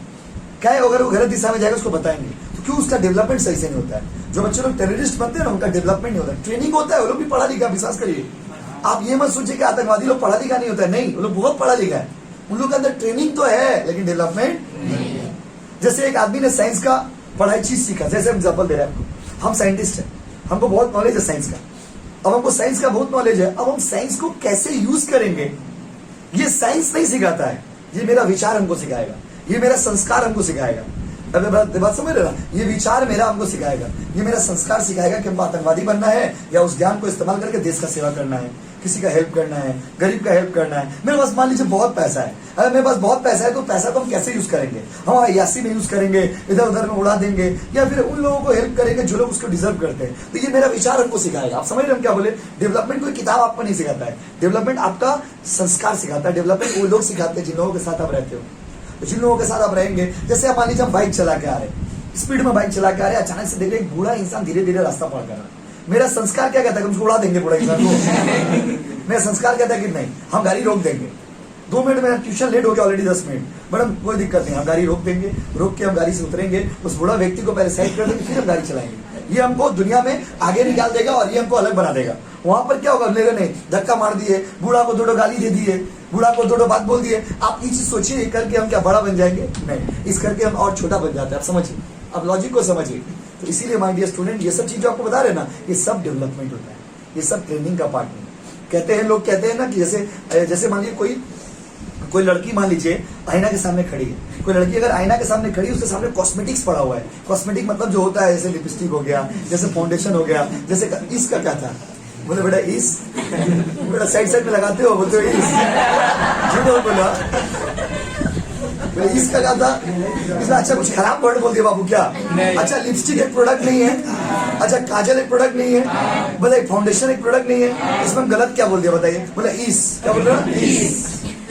क्या है, अगर वो गलत दिशा में जाएगा उसको बताएंगे, तो क्यों? उसका डेवलपमेंट सही से नहीं होता है। जो बच्चे लोग टेररिस्ट बनते हैं ना, उनका डेवलपमेंट नहीं होता है। ट्रेनिंग होता है, वो लोग भी पढ़ा लिखा, विश्वास करिए। आप ये मत सोचिए कि आतंकवादी लोग पढ़ा लिखा नहीं होता है, नहीं, वो लोग बहुत पढ़ा लिखा है। उन लोग के अंदर ट्रेनिंग तो है, लेकिन डेवलपमेंट नहीं है। जैसे एक आदमी ने साइंस का पढ़ाई चीज सीखा, जैसे एग्जाम्पल दे रहे हैं आपको, हम साइंटिस्ट हैं, हमको बहुत नॉलेज है साइंस का। अब हमको साइंस का बहुत नॉलेज है, अब हम साइंस को कैसे यूज करेंगे, ये साइंस नहीं सिखाता है। ये मेरा विचार हमको सिखाएगा, ये मेरा संस्कार हमको सिखाएगा। अब बात समझ रहे ना? ये विचार मेरा हमको सिखाएगा, ये मेरा संस्कार सिखाएगा कि हमको आतंकवादी बनना है या उस ज्ञान को इस्तेमाल करके देश का सेवा करना है, किसी का हेल्प करना है, गरीब का हेल्प करना है। मेरे पास मान लीजिए बहुत पैसा है, अगर मेरे पास बहुत पैसा है तो पैसा को हम कैसे यूज करेंगे? हम अयासी में यूज करेंगे, इधर उधर में उड़ा देंगे, या फिर उन लोगों को हेल्प करेंगे जो लोग उसको डिजर्व करते हैं। तो ये मेरा विचार हमको सिखाएगा। आप समझ रहे हम क्या बोले? डेवलपमेंट कोई किताब आपको नहीं सिखाता है, डेवलपमेंट आपका संस्कार सिखाता है। डेवलपमेंट वो लोग सिखाते हैं जिन लोगों के साथ आप रहते हो। तो जिन लोगों के साथ आप रहेंगे, जैसे आप मान लीजिए बाइक चला के आ रहे, स्पीड में बाइक चला के आ रहे, अचानक से देख रहे एक बूढ़ा इंसान धीरे धीरे रास्ता पार कर रहा है। मेरा संस्कार क्या कहता है? उसको उड़ा देंगे बूढ़ा इंसान को। मेरा संस्कार कहता है कि नहीं, हम गाड़ी रोक देंगे, 2 मिनट में ट्यूशन लेट हो गया ऑलरेडी 10 मिनट, मैडम कोई दिक्कत नहीं, हम गाड़ी रोक देंगे, रोक के हम गाड़ी से उतरेंगे, उस बूढ़ा व्यक्ति को पहले साइड कर देंगे, फिर हम गाड़ी चलाएंगे। ये हमको दुनिया में आगे निकाल देगा और ये हमको अलग बना देगा। वहां पर क्या होगा, लेगा नहीं, धक्का मार दिए, बूढ़ा को 2 गाली दे दिए, बूढ़ा को 2 बात बोल दिए। आप ये चीज सोचिए, करके हम क्या बड़ा बन जाएंगे? नहीं, इस करके हम और छोटा बन जाते हैं। आप समझिए, आप लॉजिक को समझिए। तो इसीलिए माय डियर स्टूडेंट, ये सब चीज जो आपको बता रहे ना, ये सब डेवलपमेंट होता है, ये सब ट्रेनिंग का पार्ट नहीं। कहते हैं, लोग कहते हैं ना कि जैसे मान लीजिए कोई लड़की मान लीजिए आईना के सामने खड़ी है, कोई लड़की अगर आईना के सामने खड़ी है, उसके सामने कॉस्मेटिक्स पड़ा हुआ है। कॉस्मेटिक मतलब जो होता है, जैसे लिपस्टिक हो गया, जैसे फाउंडेशन हो गया, जैसे इसका क्या था, बोले बेटा इस बेटा साइड में लगाते हो, बोलते हो इस, झूठ बोला, इसका क्या था, इसमें अच्छा कुछ खराब वर्ड बोल दिया बाबू क्या? अच्छा लिपस्टिक एक प्रोडक्ट नहीं है, अच्छा काजल एक प्रोडक्ट नहीं है, बताइए फाउंडेशन एक प्रोडक्ट नहीं है, इसमें गलत क्या बोल दिया बताइए? बोला इस, क्या बोल रहे हो? इस।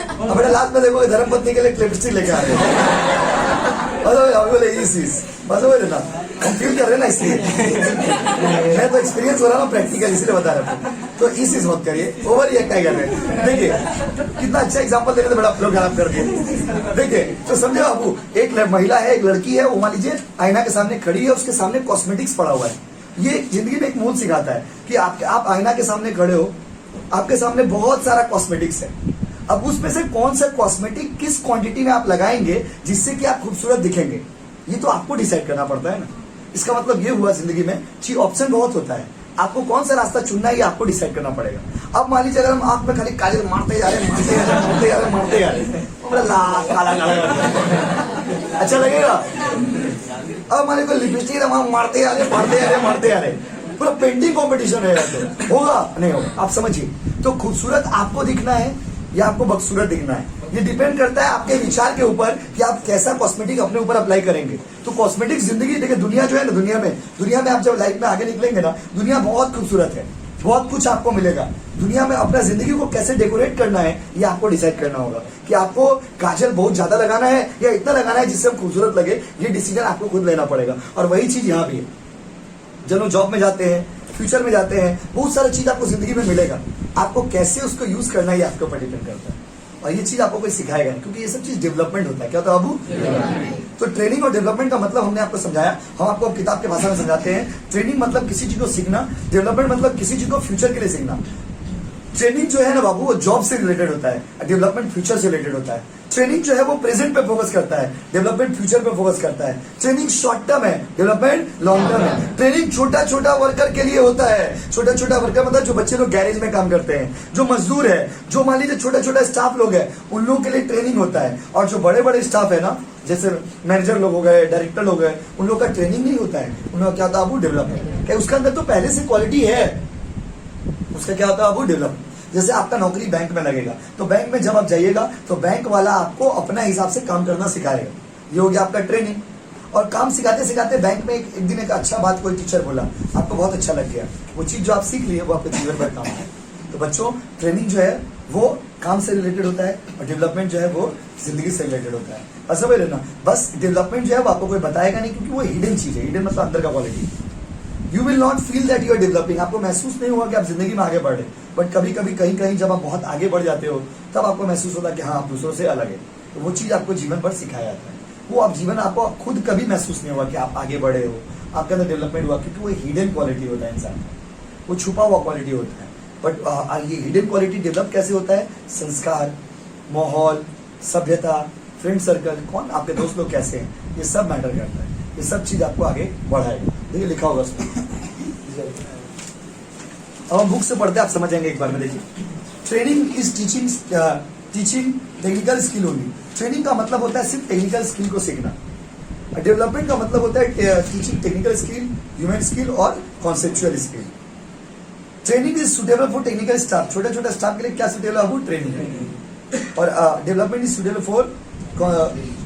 अब बेटा लास्ट में देखो धर्मपत्नी के लिए लिपस्टिक लेके आ रहे हैं, बोले इस बस हो ना, हम फील कर रहे हैं ना, इसलिए मैं तो एक्सपीरियंस हो रहा ना प्रैक्टिकल, इसलिए बता रहा हूँ। तो इस मत करिए, ओवर रिएक्ट नहीं कर रहे। देखिए कितना अच्छा एग्जांपल दे रहे थे, बड़ा आप लोग खराब कर दिए। देखिए तो समझे बाबू, एक महिला है, एक लड़की है, वो मान लीजिए आईना के सामने खड़ी है, उसके सामने कॉस्मेटिक्स पड़ा हुआ है। ये जिंदगी में एक मूल सिखाता है कि आप आईना के सामने खड़े हो, आपके सामने बहुत सारा कॉस्मेटिक्स है। अब उसमें से कौन सा कॉस्मेटिक किस क्वांटिटी में आप लगाएंगे जिससे कि आप खूबसूरत दिखेंगे, ये तो आपको डिसाइड करना पड़ता है ना। इसका मतलब ये हुआ जिंदगी में कि ऑप्शन बहुत होता है, आपको कौन सा रास्ता चुनना है ये आपको डिसाइड करना पड़ेगा। अब मान लीजिए अगर हम आंख में खाली काजल मारते जा रहे, अच्छा लगेगा। अब मान लीजिए लिपस्टिक मारते जा रहे, पूरा पेंटिंग कॉम्पिटिशन रहेगा, तो होगा नहीं होगा? आप समझिए। तो खूबसूरत आपको दिखना है या आपको बदसूरत दिखना है, ये डिपेंड करता है आपके विचार के ऊपर कि आप कैसा कॉस्मेटिक अपने ऊपर अप्लाई करेंगे। तो कॉस्मेटिक जिंदगी, देखिए दुनिया जो है ना, दुनिया में आप जब लाइफ में आगे निकलेंगे ना, दुनिया बहुत खूबसूरत है, बहुत कुछ आपको मिलेगा। दुनिया में अपना जिंदगी को कैसे डेकोरेट करना है ये आपको डिसाइड करना होगा कि आपको काजल बहुत ज्यादा लगाना है या इतना लगाना है जिससे हम खूबसूरत लगे। ये डिसीजन आपको खुद लेना पड़ेगा। और वही चीज यहाँ भी है, जब लोग जॉब में जाते हैं, फ्यूचर में जाते हैं, बहुत सारी चीज आपको जिंदगी में मिलेगा, आपको कैसे उसको यूज करना है ये आपके ऊपर डिपेंड करता है। और ये चीज आपको कोई सिखाएगा नहीं, क्योंकि ये सब चीज डेवलपमेंट होता है। क्या होता है बाबू? तो ट्रेनिंग और डेवलपमेंट का मतलब हमने आपको समझाया, हम आपको किताब के भाषा में समझाते हैं। ट्रेनिंग मतलब किसी चीज को सीखना, डेवलपमेंट मतलब किसी चीज को फ्यूचर के लिए सीखना। ट्रेनिंग जो है ना बाबू, वो जॉब से रिलेटेड होता है, डेवलपमेंट फ्यूचर से रिलेटेड होता है। ट्रेनिंग जो है वो प्रेजेंट पे फोकस करता है, डेवलपमेंट फ्यूचर पे फोकस करता है। ट्रेनिंग शॉर्ट टर्म है, डेवलपमेंट लॉन्ग टर्म है। ट्रेनिंग छोटा छोटा वर्कर के लिए होता है। छोटा छोटा वर्कर मतलब जो बच्चे लोग गैरेज में काम करते हैं, जो मजदूर है, जो मान लीजिए छोटा छोटा स्टाफ लोग है, उन लोगों के लिए ट्रेनिंग होता है। और जो बड़े बड़े स्टाफ है ना, जैसे मैनेजर लोग हो गए, डायरेक्टर लोग गए, उन लोग का ट्रेनिंग नहीं होता है। उन लोग क्या होता है बाबू? डेवलपमेंट। क्या उसके अंदर तो पहले से क्वालिटी है, उसका क्या होता है बाबू? डेवलपमेंट। जैसे आपका नौकरी बैंक में लगेगा, तो बैंक में जब आप जाइएगा तो बैंक वाला आपको अपना हिसाब से काम करना सिखाएगा। ये हो गया आपका ट्रेनिंग। और काम सिखाते सिखाते बैंक में एक दिन एक अच्छा बात कोई टीचर बोला, आपको बहुत अच्छा लग गया, वो चीज जो आप सीख लिए वो आपके जीवन भर काम है। तो बच्चों, ट्रेनिंग जो है वो काम से रिलेटेड होता है और डेवलपमेंट जो है वो जिंदगी से रिलेटेड होता है। और समझ लेना, बस डेवलपमेंट जो है वो आपको कोई बताएगा नहीं, क्योंकि वो हिडन चीज है। हिडन मतलब अंदर का quality. You will not feel that you are developing. आपको महसूस नहीं होगा कि आप जिंदगी में आगे बढ़ रहे, बट कभी कभी कहीं कहीं जब आप बहुत आगे बढ़ जाते हो तब आपको महसूस होता है कि हाँ आप दूसरों से अलग है। तो वो चीज आपको जीवन भर सिखाया जाता है। वो आप जीवन आपको खुद कभी महसूस नहीं होगा कि आप आगे बढ़े हो, आपके अंदर डेवलपमेंट हुआ, क्योंकि वो हिडन क्वालिटी होता है इंसान का, वो छुपा हुआ क्वालिटी होता है। बट ये हिडन क्वालिटी डेवलप कैसे होता है? संस्कार, माहौल, सभ्यता, फ्रेंड सर्कल, कौन आपके दोस्त लोग कैसे हैं, ये सब मैटर करता है। ये सब चीज आपको आगे बढ़ाएगा। देखिए लिखा होगा उसमें। अब हम बुक से पढ़ते हैं, आप समझेंगे एक बार में। देखिए, training is teaching technical skill only. Training का मतलब होता है सिर्फ टेक्निकल स्किल को सीखना। डेवलपमेंट का मतलब होता है teaching technical skill, human skill और conceptual skill. Training is suitable for technical staff. छोटे छोटे स्टाफ के लिए क्या सुटेबल है? ट्रेनिंग। और development is suitable for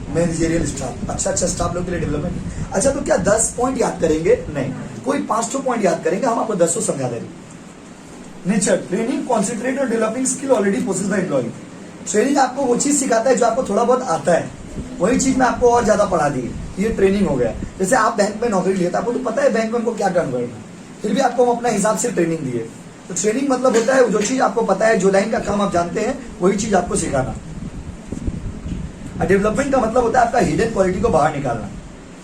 managerial staff. अच्छा स्टाफ लोग के लिए डेवलपमेंट। अच्छा, तो क्या 10 पॉइंट याद करेंगे? नहीं, कोई 500 पॉइंट याद करेंगे। हम आपको 10 समझा देंगे। नेचर, ट्रेनिंग कॉन्सेंट्रेट और developing skill already possess by employ. Training आपको वो चीज सिखाता है जो आपको थोड़ा बहुत आता है, वही चीज मैं आपको और ज्यादा पढ़ा दी, ये ट्रेनिंग हो गया। जैसे आप बैंक में नौकरी लिए, आपको तो पता है बैंक में हमको क्या काम करना है, फिर भी आपको हम अपना हिसाब से ट्रेनिंग दिए। तो ट्रेनिंग मतलब होता है जो चीज आपको पता है, जो लाइन का काम आप जानते हैं, वही चीज आपको सिखाना। डेवलपमेंट का मतलब होता है आपका हिडन क्वालिटी को बाहर निकालना।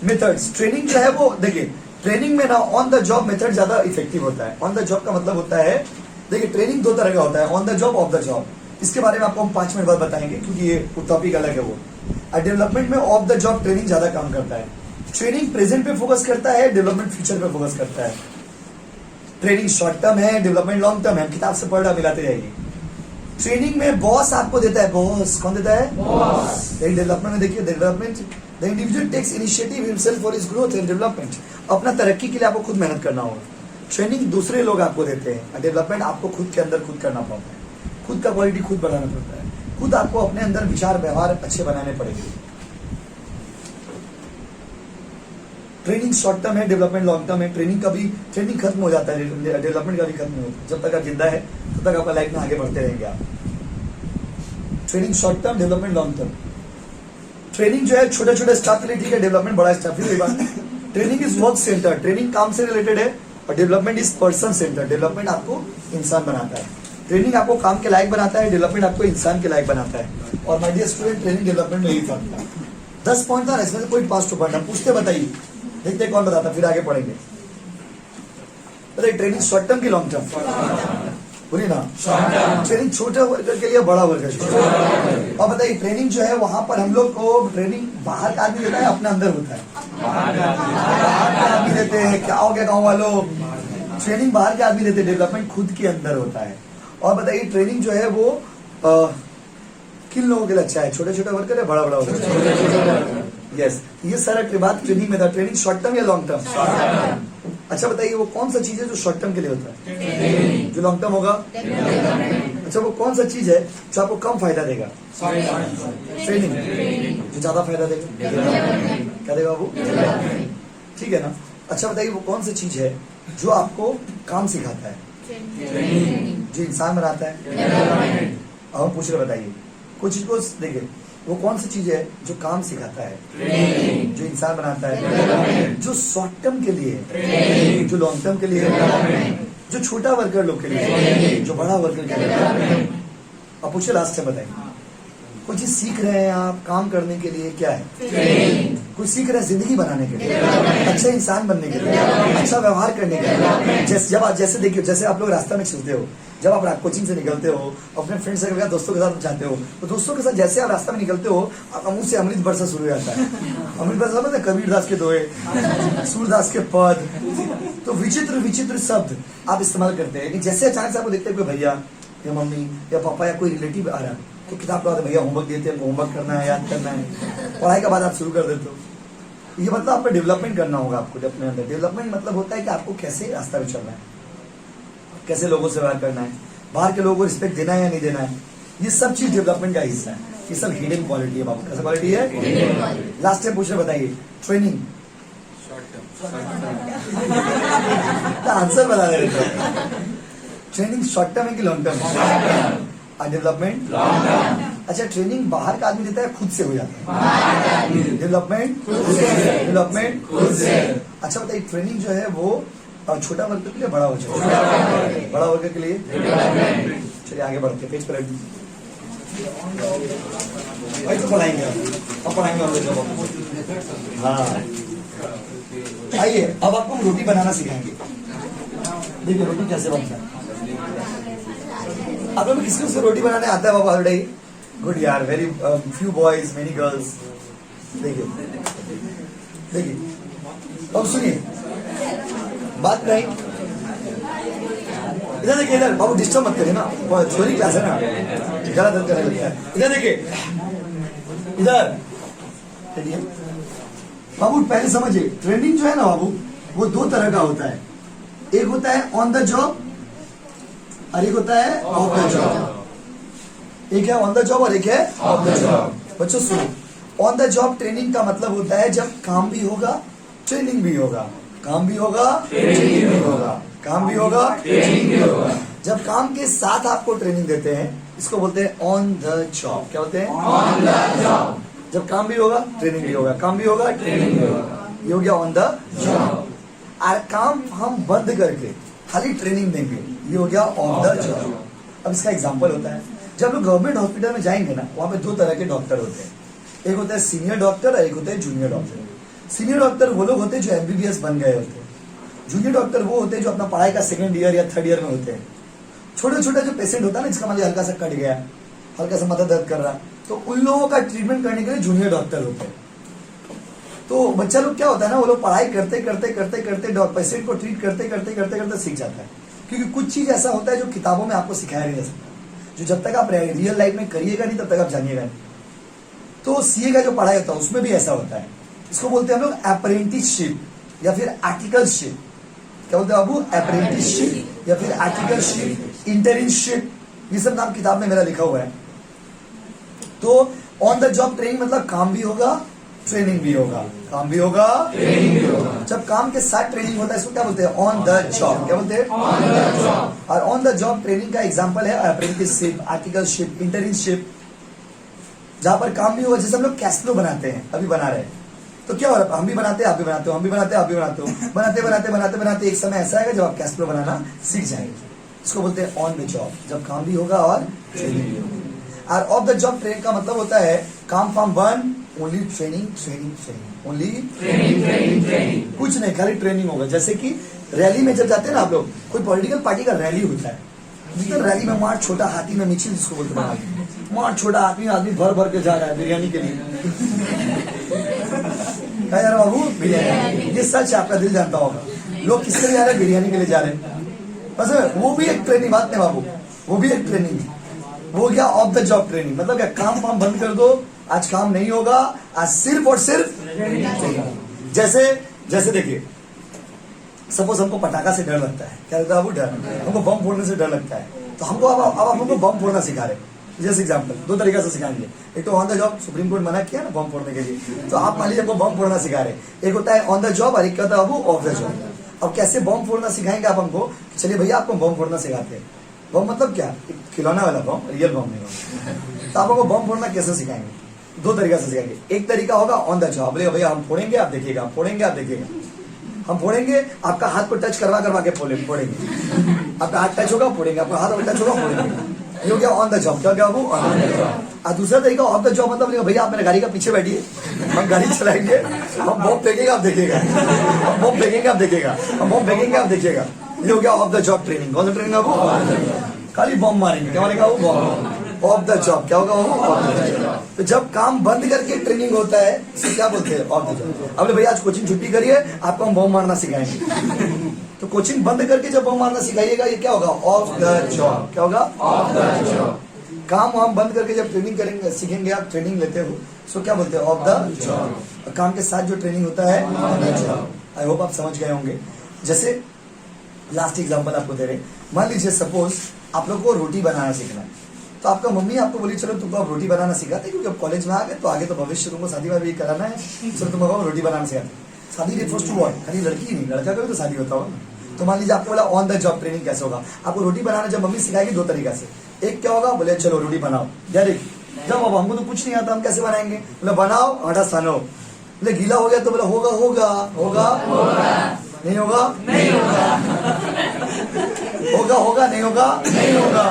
मेथड्स, ट्रेनिंग जो है वो देखिए, ट्रेनिंग में ना ऑन द जॉब मेथड ज्यादा इफेक्टिव होता है। ऑन द जॉब का मतलब होता है, देखिए ट्रेनिंग दो तरह का होता है, on the job, of the job. इसके बारे में आपको हम 5 मिनट बाद बताएंगे, क्योंकि ये टॉपिक अलग है वो। डेवलपमेंट में ऑफ द जॉब ट्रेनिंग ज्यादा काम करता है। ट्रेनिंग प्रेजेंट पे फोकस करता है, डेवलपमेंट फ्यूचर पे फोकस करता है। ट्रेनिंग शॉर्ट टर्म है, डेवलपमेंट लॉन्ग टर्म है, किताब से पढ़ना मिलाते जाएगी। ट्रेनिंग में बॉस आपको देता है, बॉस कौन देता है? बॉस। डेवलपमेंट में देखिए, development the individual takes initiative himself for his growth and development. अपना तरक्की के लिए आपको खुद मेहनत करना होगा। ट्रेनिंग दूसरे लोग आपको देते हैं, डेवलपमेंट आपको खुद के अंदर खुद करना पड़ता है। खुद का क्वालिटी खुद बढ़ाना पड़ता है, खुद आपको अपने अंदर विचार व्यवहार अच्छे बनाने पड़ेंगे। ट्रेनिंग शॉर्ट टर्म है, डेवलपमेंट लॉन्ग टर्म है। ट्रेनिंग खत्म हो जाता है, डेवलपमेंट का भी खत्म नहीं होता। जब तक आप जिंदा है तब तक आपका लाइफ में आगे बढ़ते रहेंगे आप। Training short term, development long term. Training जो है छोटे छोटे स्टाफ के लिए ठीक है, डेवलपमेंट बड़ा स्टाफ। फिर training is work centre, training काम से रिलेटेड है, और development is person centre, development आपको इंसान बनाता है। ट्रेनिंग आपको काम के लायक बनाता है, डेवलपमेंट आपको इंसान के लायक बनाता है। और my dear student, training development में यही फर्क था। 10 पॉइंट था, इसमें से कोई पास टू पॉइंट पूछते बताइए, देखते कौन बताता, फिर आगे पढ़ेंगे। ट्रेनिंग शॉर्ट टर्म की लॉन्ग टर्म? बोलिए ना। ट्रेनिंग छोटे वर्कर के लिए, बड़ा वर्कर। और बताइए, ट्रेनिंग जो है वहां पर हम लोग को ट्रेनिंग बाहर का आदमी देता है, अपने अंदर होता है? बाहर के आदमी देते हैं। क्या हो गया गाँव वालों, ट्रेनिंग बाहर के आदमी देते हैं, डेवलपमेंट खुद के अंदर होता है। और बताइए, ट्रेनिंग जो है वो किन लोगों के लिए अच्छा है? छोटे छोटे वर्कर है, बड़ा बड़ा वर्कर? यस, ये सारा बात ट्रेनिंग में था। ट्रेनिंग शॉर्ट टर्म या लॉन्ग टर्म? अच्छा बताइए, वो कौन सा चीज है जो शॉर्ट टर्म के लिए होता है, जो लॉन्ग टर्म होगा? अच्छा, वो कौन सा चीज है जो आपको कम फायदा देगा? ट्रेनिंग। जो ज्यादा फायदा देगा क्या देगा वो? ठीक है ना। अच्छा बताइए, वो कौन सी चीज है जो आपको काम सिखाता है, जो इंसान बनाता है? और पूछ रहे, बताइए कुछ चीज को देखिए, वो कौन सी चीज है जो काम सिखाता है, जो इंसान बनाता है, जो शॉर्ट टर्म के लिए, जो लॉन्ग टर्म के लिए, जो छोटा वर्कर लोग के लिए, जो बड़ा वर्कर के लिए। अब पूछे लास्ट टाइम, बताइए कुछ चीज सीख रहे हैं आप काम करने के लिए, क्या है? कुछ सीख रहे हैं जिंदगी बनाने के लिए, अच्छा इंसान बनने के लिए, अच्छा व्यवहार करने के लिए। जैसे देखिए, जैसे आप लोग रास्ता में चलते हो, जब आप कोचिंग से निकलते हो, अपने फ्रेंड सर्कल के दोस्तों के साथ जाते हो, तो दोस्तों के साथ जैसे आप रास्ता में निकलते हो, आपका मुंह से अमृत बरसा शुरू हो जाता है। अमृत बरसा मतलब कबीरदास के दोहे, सूरदास के पद, तो विचित्र विचित्र शब्द आप इस्तेमाल करते हैं। जैसे अचानक से आपको देखते हैं कोई भैया या मम्मी या पापा या कोई रिलेटिव आ रहा है, तो किताब पढ़ाते, भैया होमवर्क देते हैं, होमवर्क करना है, याद करना है, पढ़ाई के बाद आप शुरू कर देते हो। ये मतलब आपको डेवलपमेंट करना होगा आपको अपने अंदर। डेवलपमेंट मतलब होता है कि आपको कैसे रास्ता में चलना है, कैसे लोगों से व्यवहार करना है, बाहर के लोगों को रिस्पेक्ट देना है या नहीं देना है। ये सब चीज डेवलपमेंट का हिस्सा है। ये सब हिडन क्वालिटी है बाबू। कैसा क्वालिटी है? लास्ट टाइम पूछ रहे, बताइए ट्रेनिंग आंसर बता दे रहे थे। ट्रेनिंग शॉर्ट टर्म है कि लॉन्ग टर्म है? Development long term. अच्छा, ट्रेनिंग बाहर का आदमी देता है, खुद से हो जाता है? डेवलपमेंट खुद से। अच्छा बताइए, ट्रेनिंग जो है वो छोटा वर्ग के लिए, बड़ा वर्ग, बड़ा वर्ग के लिए? चलिए आगे बढ़ते हैं, पेज पर भाई तो पढ़ाएंगे, अब पढ़ाएंगे और जब हाँ आइए, अब आपको हम रोटी बनाना सिखाएंगे। देखिए रोटी कैसे बनता है। आप लोग किसको से रोटी बनाने आता है बाबा? ऑलरेडी गुड यार, very few boys many girls. देखिए देखिए, अब सुनिए बात नहीं, इधर देखिए, इधर बाबू डिस्टर्ब मत करिए ना, थ्योरी क्लास है ना, गलत दर्द करने लगता है। इधर देखिए, इधर देखिए बाबू, पहले समझिए ट्रेनिंग जो है ना बाबू, वो दो तरह का होता है। एक होता है ऑन द जॉब और एक होता है ऑफ द जॉब। एक है ऑन द जॉब और एक है ऑफ द जॉब। बच्चों सुनो, ऑन द जॉब ट्रेनिंग का मतलब होता है जब काम भी होगा ट्रेनिंग भी होगा, काम भी होगा ट्रेनिंग भी होगा, काम भी होगा ट्रेनिंग भी होगा। जब काम के साथ आपको ट्रेनिंग देते हैं, इसको बोलते हैं ऑन द जॉब। क्या बोलते हैं? On the job. जब काम भी होगा ट्रेनिंग भी होगा, काम भी होगा ट्रेनिंग भी होगा, ये हो गया ऑन द जॉब। और काम हम बंद करके खाली ट्रेनिंग देंगे, ये हो गया ऑफ द जॉब। अब इसका एग्जांपल होता है, जब लोग गवर्नमेंट हॉस्पिटल में जाएंगे ना, वहां पे दो तरह के डॉक्टर होते हैं, एक होता है सीनियर डॉक्टर और एक होता है जूनियर डॉक्टर। सीनियर डॉक्टर वो लोग होते हैं जो एमबीबीएस बन गए होते हैं, जूनियर डॉक्टर वो होते हैं जो अपना पढ़ाई का सेकंड ईयर या थर्ड ईयर में होते हैं। छोटे छोटे जो पेशेंट होता है ना, जिसका मान लिया हल्का सा कट गया, हल्का सा माथा दर्द कर रहा, तो उन लोगों का ट्रीटमेंट करने के लिए जूनियर डॉक्टर होते हैं। तो बच्चा लोग क्या होता है ना, वो लोग पढ़ाई करते करते करते करते पेशेंट को ट्रीट करते करते करते करते सीख जाता है, क्योंकि कुछ चीज ऐसा होता है जो किताबों में आपको सिखाया नहीं जा सकता, जो जब तक आप रियल लाइफ में करिएगा नहीं तब तक आप जानिएगा नहीं। तो सीए का जो पढ़ाई होता है उसमें भी ऐसा होता है, इसको बोलते हैं हम लोग अप्रेंटिसशिप या फिर आर्टिकलशिप। क्या बोलते हैं बाबू? अप्रेंटिसशिप या फिर आर्टिकलशिप, इंटर्नशिप, ये सब नाम किताब में मेरा लिखा हुआ है। तो ऑन द जॉब ट्रेनिंग मतलब काम भी होगा ट्रेनिंग भी होगा, काम भी होगा ट्रेनिंग भी होगा। जब काम के साथ ट्रेनिंग होता है इसको क्या बोलते हैं? On the job. क्या बोलते हैं? On the job. और ऑन द जॉब ट्रेनिंग का एग्जांपल है अप्रेंटिसशिप, आर्टिकलशिप, इंटर्नशिप, जहां पर काम भी होगा। जैसे हम लोग कैश फ्लो बनाते हैं, अभी बना रहे हैं, तो क्या हो रहा है? हम भी बनाते हैं, आप भी बनाते हो, हम भी बनाते हैं, आप भी बनाते हो, बनाते बनाते बनाते बनाते एक समय ऐसा आएगा जब आप कैश फ्लो बनाना सीख जाएंगे। इसको बोलते हैं ऑन द जॉब, जब काम भी होगा और ट्रेनिंग भी होगी। और ऑफ द जॉब ट्रेनिंग का मतलब होता है काम from one, only training training training, only training training training, कुछ नहीं, खाली ट्रेनिंग होगा। जैसे कि रैली में जब जाते हैं ना आप लोग, कोई पॉलिटिकल पार्टी का रैली होता है, जितना रैली में मार छोटा हाथी में मिचिल जिसको बोलते हैं, मार छोटा आदमी भर भर के जा रहा है बिरयानी के लिए। क्या जा रहा बाबू? बिरयानी। ये सच है, आपका दिल जानता होगा। लोग किसके लिए जा रहे हैं? बिरयानी के लिए जा रहे हैं। बस वो भी एक ट्रेनिंग, बात नहीं बाबू, वो भी एक ट्रेनिंग। वो क्या? Of the job training. मतलब क्या? काम फाम बंद कर दो, आज काम नहीं होगा, आज सिर्फ और सिर्फ ट्रेनिंग। जैसे जैसे देखिए, सपोज हमको पटाखा से डर लगता है, क्या लगता है बाबू? डर। हमको बम फोड़ने से डर लगता है, तो हमको अब हमको बम फोड़ना सिखा रहे। जैसे एग्जाम्पल, दो तरीका से सिखाएंगे। एक तो on the job, supreme court मना किया ना बम फोड़ने के लिए, तो आप मान लीजिए हमको बम फोड़ना सिखा रहे। एक होता है ऑन द जॉब और एक होता है बाबू ऑफ द जॉब। अब कैसे बम फोड़ना सिखाएंगे आप हमको? चलिए भैया आपको बम फोड़ना सिखाते हैं। बम मतलब क्या? खिलौना वाला बम, रियल बम नहीं। तो आप हमको बम फोड़ना कैसे सिखाएंगे? दो तरीका से सिखाएंगे। एक तरीका होगा ऑन द जॉब, बोले भैया हम फोड़ेंगे, आप देखिएगा, हम फोड़ेंगे, आप देखिएगा, हम फोड़ेंगे, आपका हाथ को टच करवा करवा के फोड़ेंगे, आपका हाथ टच होगा फोड़ेंगे, आपका हाथ टच होगा फोड़ेंगे। ये हो गया ऑन द जॉब। क्या क्या वो? On the job. और दूसरा तरीका ऑफ द जॉब मतलब भैया आप मेरे गाड़ी का पीछे बैठिए, हम गाड़ी चलाएंगे, हम बम फेंकेंगे, आप देखिएगा, हम बम फेंकेंगे, आप देखिएगा, हम बम फेंकेंगे, आप देखिएगा। ये हो गया ऑफ द जॉब ट्रेनिंग। कौन सा ट्रेनिंग है वो? खाली बम मारेंगे। क्या मारेगा वो? बम। Off the job. क्या होगा वो? Off the job. तो जब काम बंद करके ट्रेनिंग होता है इसे क्या बोलते हैं? Of the job. अब भैया आज कोचिंग छुट्टी करिए, आपको हम बम मारना सिखाएंगे। तो कोचिंग बंद करके जब बम मारना सिखाइएगा, ये क्या होगा? Of the job. क्या होगा? Of the job. काम वाम बंद करके जब ट्रेनिंग करेंगे, सीखेंगे, आप ट्रेनिंग लेते हो, सो क्या बोलते हैं? Of the job. काम के साथ जो ट्रेनिंग होता है of the job. I hope आप समझ गए होंगे। जैसे लास्ट एग्जांपल आपको दे रहे, मान लीजिए सपोज आप लोग को रोटी बनाना सीखना है, तो आपका मम्मी आपको बोली चलो तुमको अब रोटी बनाना सिखाते, क्योंकि अब कॉलेज में आ गए तो आगे तो भविष्य तुमको शादी में भी कराना है, चलो तुमको रोटी बनाना सिखाते। शादी रिफर्स टू व्हाट? खाली लड़की ही नहीं, लड़का का भी तो शादी होता होगा। तो मान लीजिए आपको बोला ऑन द जॉब ट्रेनिंग कैसे होगा? आपको रोटी बनाना जब मम्मी सिखाएगी दो तरीका से। एक क्या होगा? बोले चलो रोटी बनाओ। डायरेक्ट जब अब हमको तो कुछ नहीं आता, हम कैसे बनाएंगे? बोले बनाओ, आटा सानो। बोले गीला हो गया तो बोले होगा होगा होगा नहीं होगा नहीं होगा, होगा होगा नहीं होगा नहीं होगा।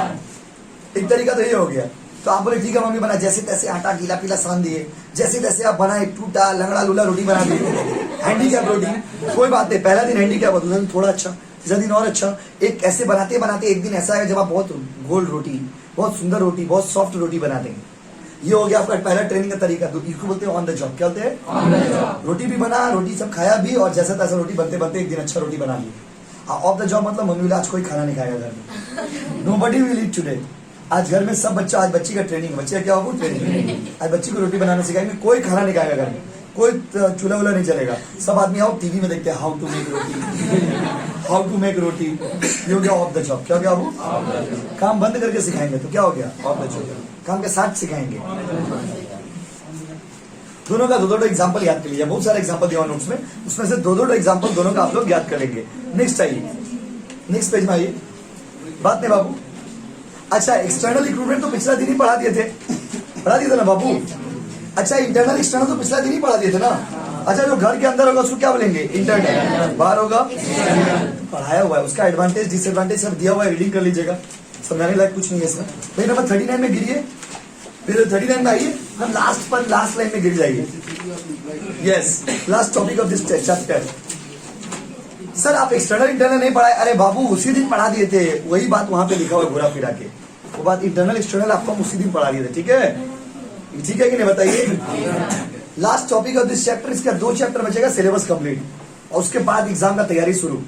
एक तरीका तो ये हो गया। तो आप बोले ठीक है मम्मी बना, जैसे तैसे आटा गीला पीला सान दिए, जैसे तैसे आप बनाए, टूटा लंगड़ा लूला रोटी बना दी, हैंडीकैप रोटी। कोई बात नहीं, पहला दिन हैंडीकैप हो, दूसरा दिन थोड़ा अच्छा, तीसरा दिन और अच्छा। एक ऐसे बनाते बनाते एक दिन ऐसा है जब आप बहुत गोल्ड रोटी, बहुत सुंदर रोटी, बहुत सॉफ्ट रोटी बना देंगे। ये हो गया आपका पहला ट्रेनिंग का तरीका। तो इसको बोलते हैं ऑन द जॉब। क्या बोलते हैं? On the job. रोटी भी बना, रोटी सब खाया भी, और जैसा तैसा रोटी बनते बनते एक दिन अच्छा रोटी बना ली। ऑफ द जॉब मतलब मम्मी आज कोई खाना नहीं खाएगा घर में, नोबडी विल ईट टुडे। आज घर में सब बच्चा, आज बच्ची का ट्रेनिंग, बच्चे का क्या होगा? ट्रेनिंग। आज बच्ची को रोटी बनाना सिखाएंगे, कोई खाना नहीं खाएगा घर में, कोई चूल्हा वूल्हा नहीं चलेगा। सब आदमी आओ टीवी में देखते हैं how to make roti, how to make roti. ये हो गया ऑफ द जॉब। क्या हो गया वो? काम बंद करके सिखाएंगे तो क्या हो गया? Of the job. काम के साथ सिखाएंगे। दोनों का दो एग्जांपल याद कर लीजिए, बहुत सारे एग्जांपल दिया नोट्स में, उसमें से दो एग्जांपल दोनों का आप लोग याद करेंगे। नेक्स्ट आइए, नेक्स्ट पेज में आइए। बात नहीं बाबू? अच्छा, एक्सटर्नल रिक्रूटमेंट तो पिछला दिन ही पढ़ा दिए थे ना बाबू? अच्छा, इंटरनल एक्सटर्नल तो पिछला दिन ही पढ़ा दिए थे ना? अच्छा, जो घर के अंदर होगा उसको क्या बोलेंगे? इंटरनल। बाहर होगा पढ़ाया हुआ है, उसका एडवांटेज डिसएडवांटेज सब दिया हुआ है, रीडिंग कर लीजिएगा, समझाने लायक कुछ नहीं है इसमें। भाई नंबर 39 में गिरिए, फिर 39 में आइए, हम लास्ट लाइन में गिर जाइए। Yes, last topic of this chapter. Sir आप एक्सटर्नल इंटरनल नहीं पढ़ाए? अरे बाबू उसी दिन पढ़ा दिए थे, वही बात वहां पे लिखा हुआ घुरा फिरा के, वो बात इंटरनल एक्सटर्नल आपको हम उसी दिन पढ़ा दिए थे। ठीक है, ठीक है कि नहीं बताइए। Last topic of this chapter, इसका 2 चैप्टर बचेगा, सिलेबस कंप्लीट, और उसके बाद एग्जाम का तैयारी शुरू,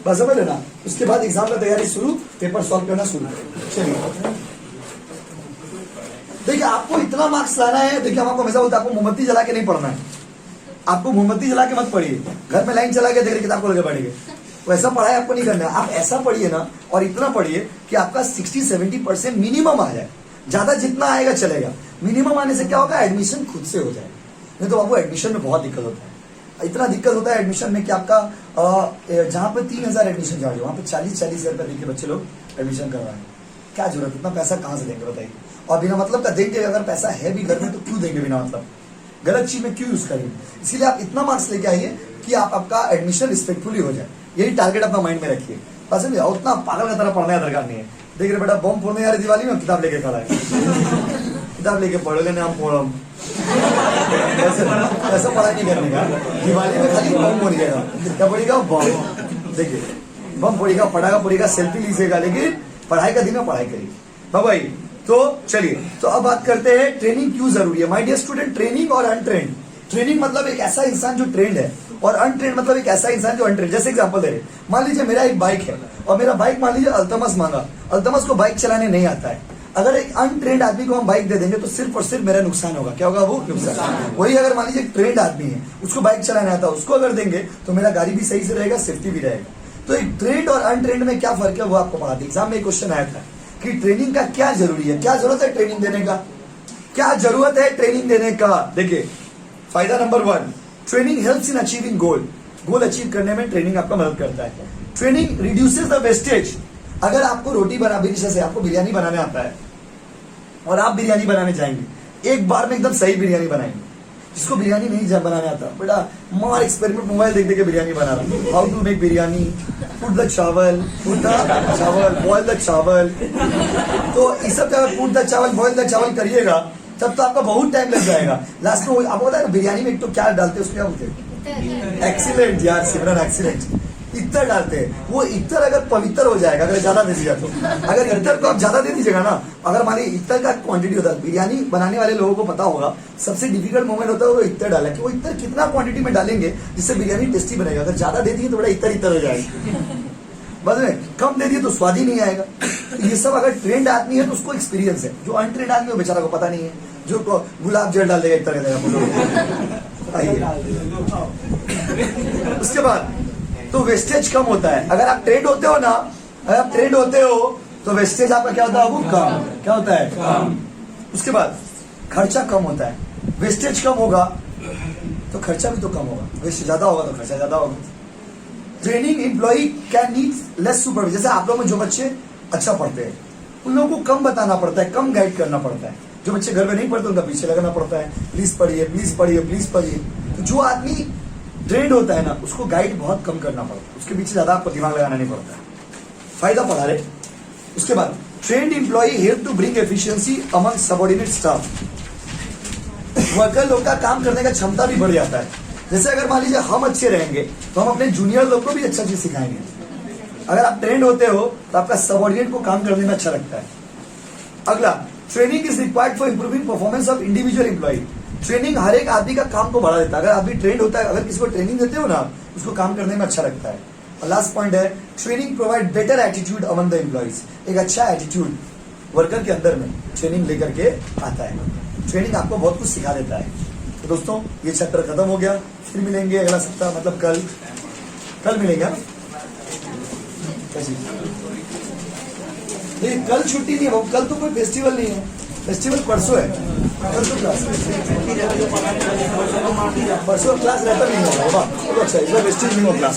बस समझ लेना। उसके बाद एग्जाम का तैयारी शुरू, पेपर सॉल्व करना शुरू। चलिए देखिए, आपको इतना मार्क्स लाना है। देखिए हम आपको हमेशा बोलते हैं, आपको मोमबत्ती जला के नहीं पढ़ना है, आपको मोमबत्ती जला के मत पढ़िए, घर में लाइन चला के देख रहे किताब को लगे पढ़ेंगे, वैसा पढ़ाई आपको नहीं करना है। आप ऐसा पढ़िए ना, और इतना पढ़िए कि आपका 60-70% मिनिमम आ जाए, ज्यादा जितना आएगा चलेगा। मिनिमम आने से क्या होगा, एडमिशन खुद से हो जाए, नहीं तो आपको एडमिशन में बहुत दिक्कत होता है। इतना दिक्कत होता है एडमिशन में कि आपका जहाँ पे 3000 एडमिशन चार्ज है, वहाँ पे 40-40 हजार रुपये देके बच्चे लोग एडमिशन कर रहे हैं। क्या जरूरत, इतना पैसा कहाँ से देंगे बताइए? और बिना मतलब का देंगे, अगर पैसा है भी घर में तो क्यों देंगे बिना मतलब, गलत चीज में क्यों यूज करेंगे? इसीलिए आप इतना मार्क्स लेके आइए कि आपका एडमिशन रिस्पेक्टफुली हो जाए, यही टारगेट अपना माइंड में रखिए। बस समझे, उतना पागल का तरह पढ़ना है दरकार नहीं है। देख रहे बेटा बम फोड़ने आ रही दिवाली में, किताब लेके खड़ा है, किताब लेके पढ़ोगे ना, हम फोड़म, ऐसा पढ़ाई नहीं करने का। दिवाली में खाली बम फोड़िएगा, क्या पड़ेगा? बम। देखिए बम फोड़ेगा, पटाखा फोड़ेगा, सेल्फी लीजिएगा, लेकिन पढ़ाई का दिन में पढ़ाई करिए भाई। तो चलिए, तो अब बात करते हैं ट्रेनिंग क्यों जरूरी है। माय डियर स्टूडेंट, ट्रेनिंग और अनट्रेंड। ट्रेनिंग मतलब एक ऐसा इंसान जो ट्रेंड है, और अनट्रेंड मतलब एक ऐसा इंसान जो अनट्रेंड। जैसे एग्जांपल दे रहे, मान लीजिए मेरा एक बाइक है, और मेरा बाइक मान लीजिए अल्तमस मांगा, अल्तमस को बाइक चलाने नहीं आता है। अगर एक अनट्रेंड आदमी को हम बाइक दे देंगे तो सिर्फ और सिर्फ मेरा नुकसान होगा। क्या होगा? वो नुकसान। वही अगर मान लीजिए एक ट्रेंड आदमी है, उसको बाइक चलाने आता है, उसको अगर देंगे तो मेरा गाड़ी भी सही से रहेगा, सेफ्टी भी रहेगा। तो एक ट्रेंड और अनट्रेंड में क्या फर्क है वो आपको पढ़ा दिया। एग्जाम में क्वेश्चन आया था कि ट्रेनिंग का क्या जरूरी है, क्या जरूरत है ट्रेनिंग देने का, क्या जरूरत है ट्रेनिंग देने का। देखिए फायदा number 1, training helps in achieving goal. Goal achieve करने में ट्रेनिंग आपका मदद करता है। Training reduces the wastage. अगर आपको रोटी जैसे आपको बिरयानी बनाने आता है और आप बिरयानी बनाने जाएंगे, एक बार में एकदम सही बिरयानी बनाएंगे। जिसको बिरयानी नहीं बनाने आता, बेटा मार एक्सपेरिमेंट, मोबाइल देख देख के बिरयानी बना रहा, how to make biryani, put the chawal, boil the chawal. तो इस सब जगह put the chawal, boil the chawal करिएगा, तब तो आपका बहुत टाइम लग जाएगा। लास्ट में आपको पता है बिरयानी में एक तो क्या डालते हैं, उसको क्या बोलते हैं? एक्सीलेंट यार सिमरन, एक्सीलेंट। इतर डालते हैं। वो इतर अगर पवित्र हो जाएगा, अगर ज्यादा दे दिया तो, अगर इतर को आप ज्यादा दे दीजिएगा ना, अगर मान लीजिए इतर का क्वांटिटी होता है, बिरयानी बनाने वाले लोगों को पता होगा सबसे डिफिकल्ट मोमेंट होता है वो इतर डाला, कि वो इतर कितना क्वांटिटी में डालेंगे जिससे बिरयानी टेस्टी बनेगा। अगर ज्यादा दे दिए तो बड़ा इतर हो जाएगा, बस में कम दे दिए तो स्वाद ही नहीं आएगा। तो ये सब अगर ट्रेंड आदमी है तो उसको एक्सपीरियंस है, जो अनट्रेंड आदमी है बेचारा को पता नहीं है, जो गुलाब जल डाल देगा इतर देगा। उसके बाद तो वेस्टेज कम होता है। अगर आप ट्रेंड होते हो ना, अगर आप ट्रेंड होते हो तो वेस्टेज आपका क्या होता है? वो कम। क्या होता है? कम। उसके बाद खर्चा कम होता है। वेस्टेज कम होगा तो खर्चा भी तो कम होगा, वेस्टेज ज्यादा होगा तो खर्चा ज्यादा होगा। Training employee can need less supervision. जैसे आप लोग में जो बच्चे अच्छा पढ़ते हैं उन लोगों को कम बताना पड़ता है, कम गाइड करना पड़ता है। जो बच्चे घर में नहीं पढ़ते उनका पीछे लगाना पड़ता है, प्लीज पढ़िए, प्लीज पढ़िए, प्लीज पढ़िए। तो जो आदमी ट्रेंड होता है ना, उसको गाइड बहुत कम करना पड़ता है, उसके पीछे ज्यादा आपको दिमाग लगाना नहीं पड़ता है। फायदा पढ़ा रहे। उसके बाद trained employee help to bring efficiency among subordinate staff. Worker लोग का काम करने का क्षमता भी बढ़ जाता है। जैसे अगर मान लीजिए हम अच्छे रहेंगे तो हम अपने जूनियर लोग को भी अच्छा चीज सिखाएंगे। अगर आप ट्रेंड होते हो तो आपका सबऑर्डिनेट को काम करने में अच्छा लगता है। अगला, training is required for improving performance of individual employee. Training हर एक आदमी का काम को बढ़ा देता है। अगर आदमी ट्रेंड होता है, अगर किसी को ट्रेनिंग देते हो ना, उसको काम करने में अच्छा लगता है। और लास्ट पॉइंट है, training provide better attitude among the employees. एक अच्छा एटीट्यूड वर्कर के अंदर में ट्रेनिंग लेकर के आता है। ट्रेनिंग आपको बहुत कुछ सिखा देता है। तो दोस्तों ये चैप्टर खत्म हो गया, फिर मिलेंगे अगला सप्ताह, मतलब कल मिलेंगे ना? नहीं, कल छुट्टी नहीं है, कल तो कोई फेस्टिवल नहीं है, फेस्टिवल परसों है। परसों क्लास रहता नहीं होगा। अच्छा, इस बार वेस्टेज नहीं हो क्लास।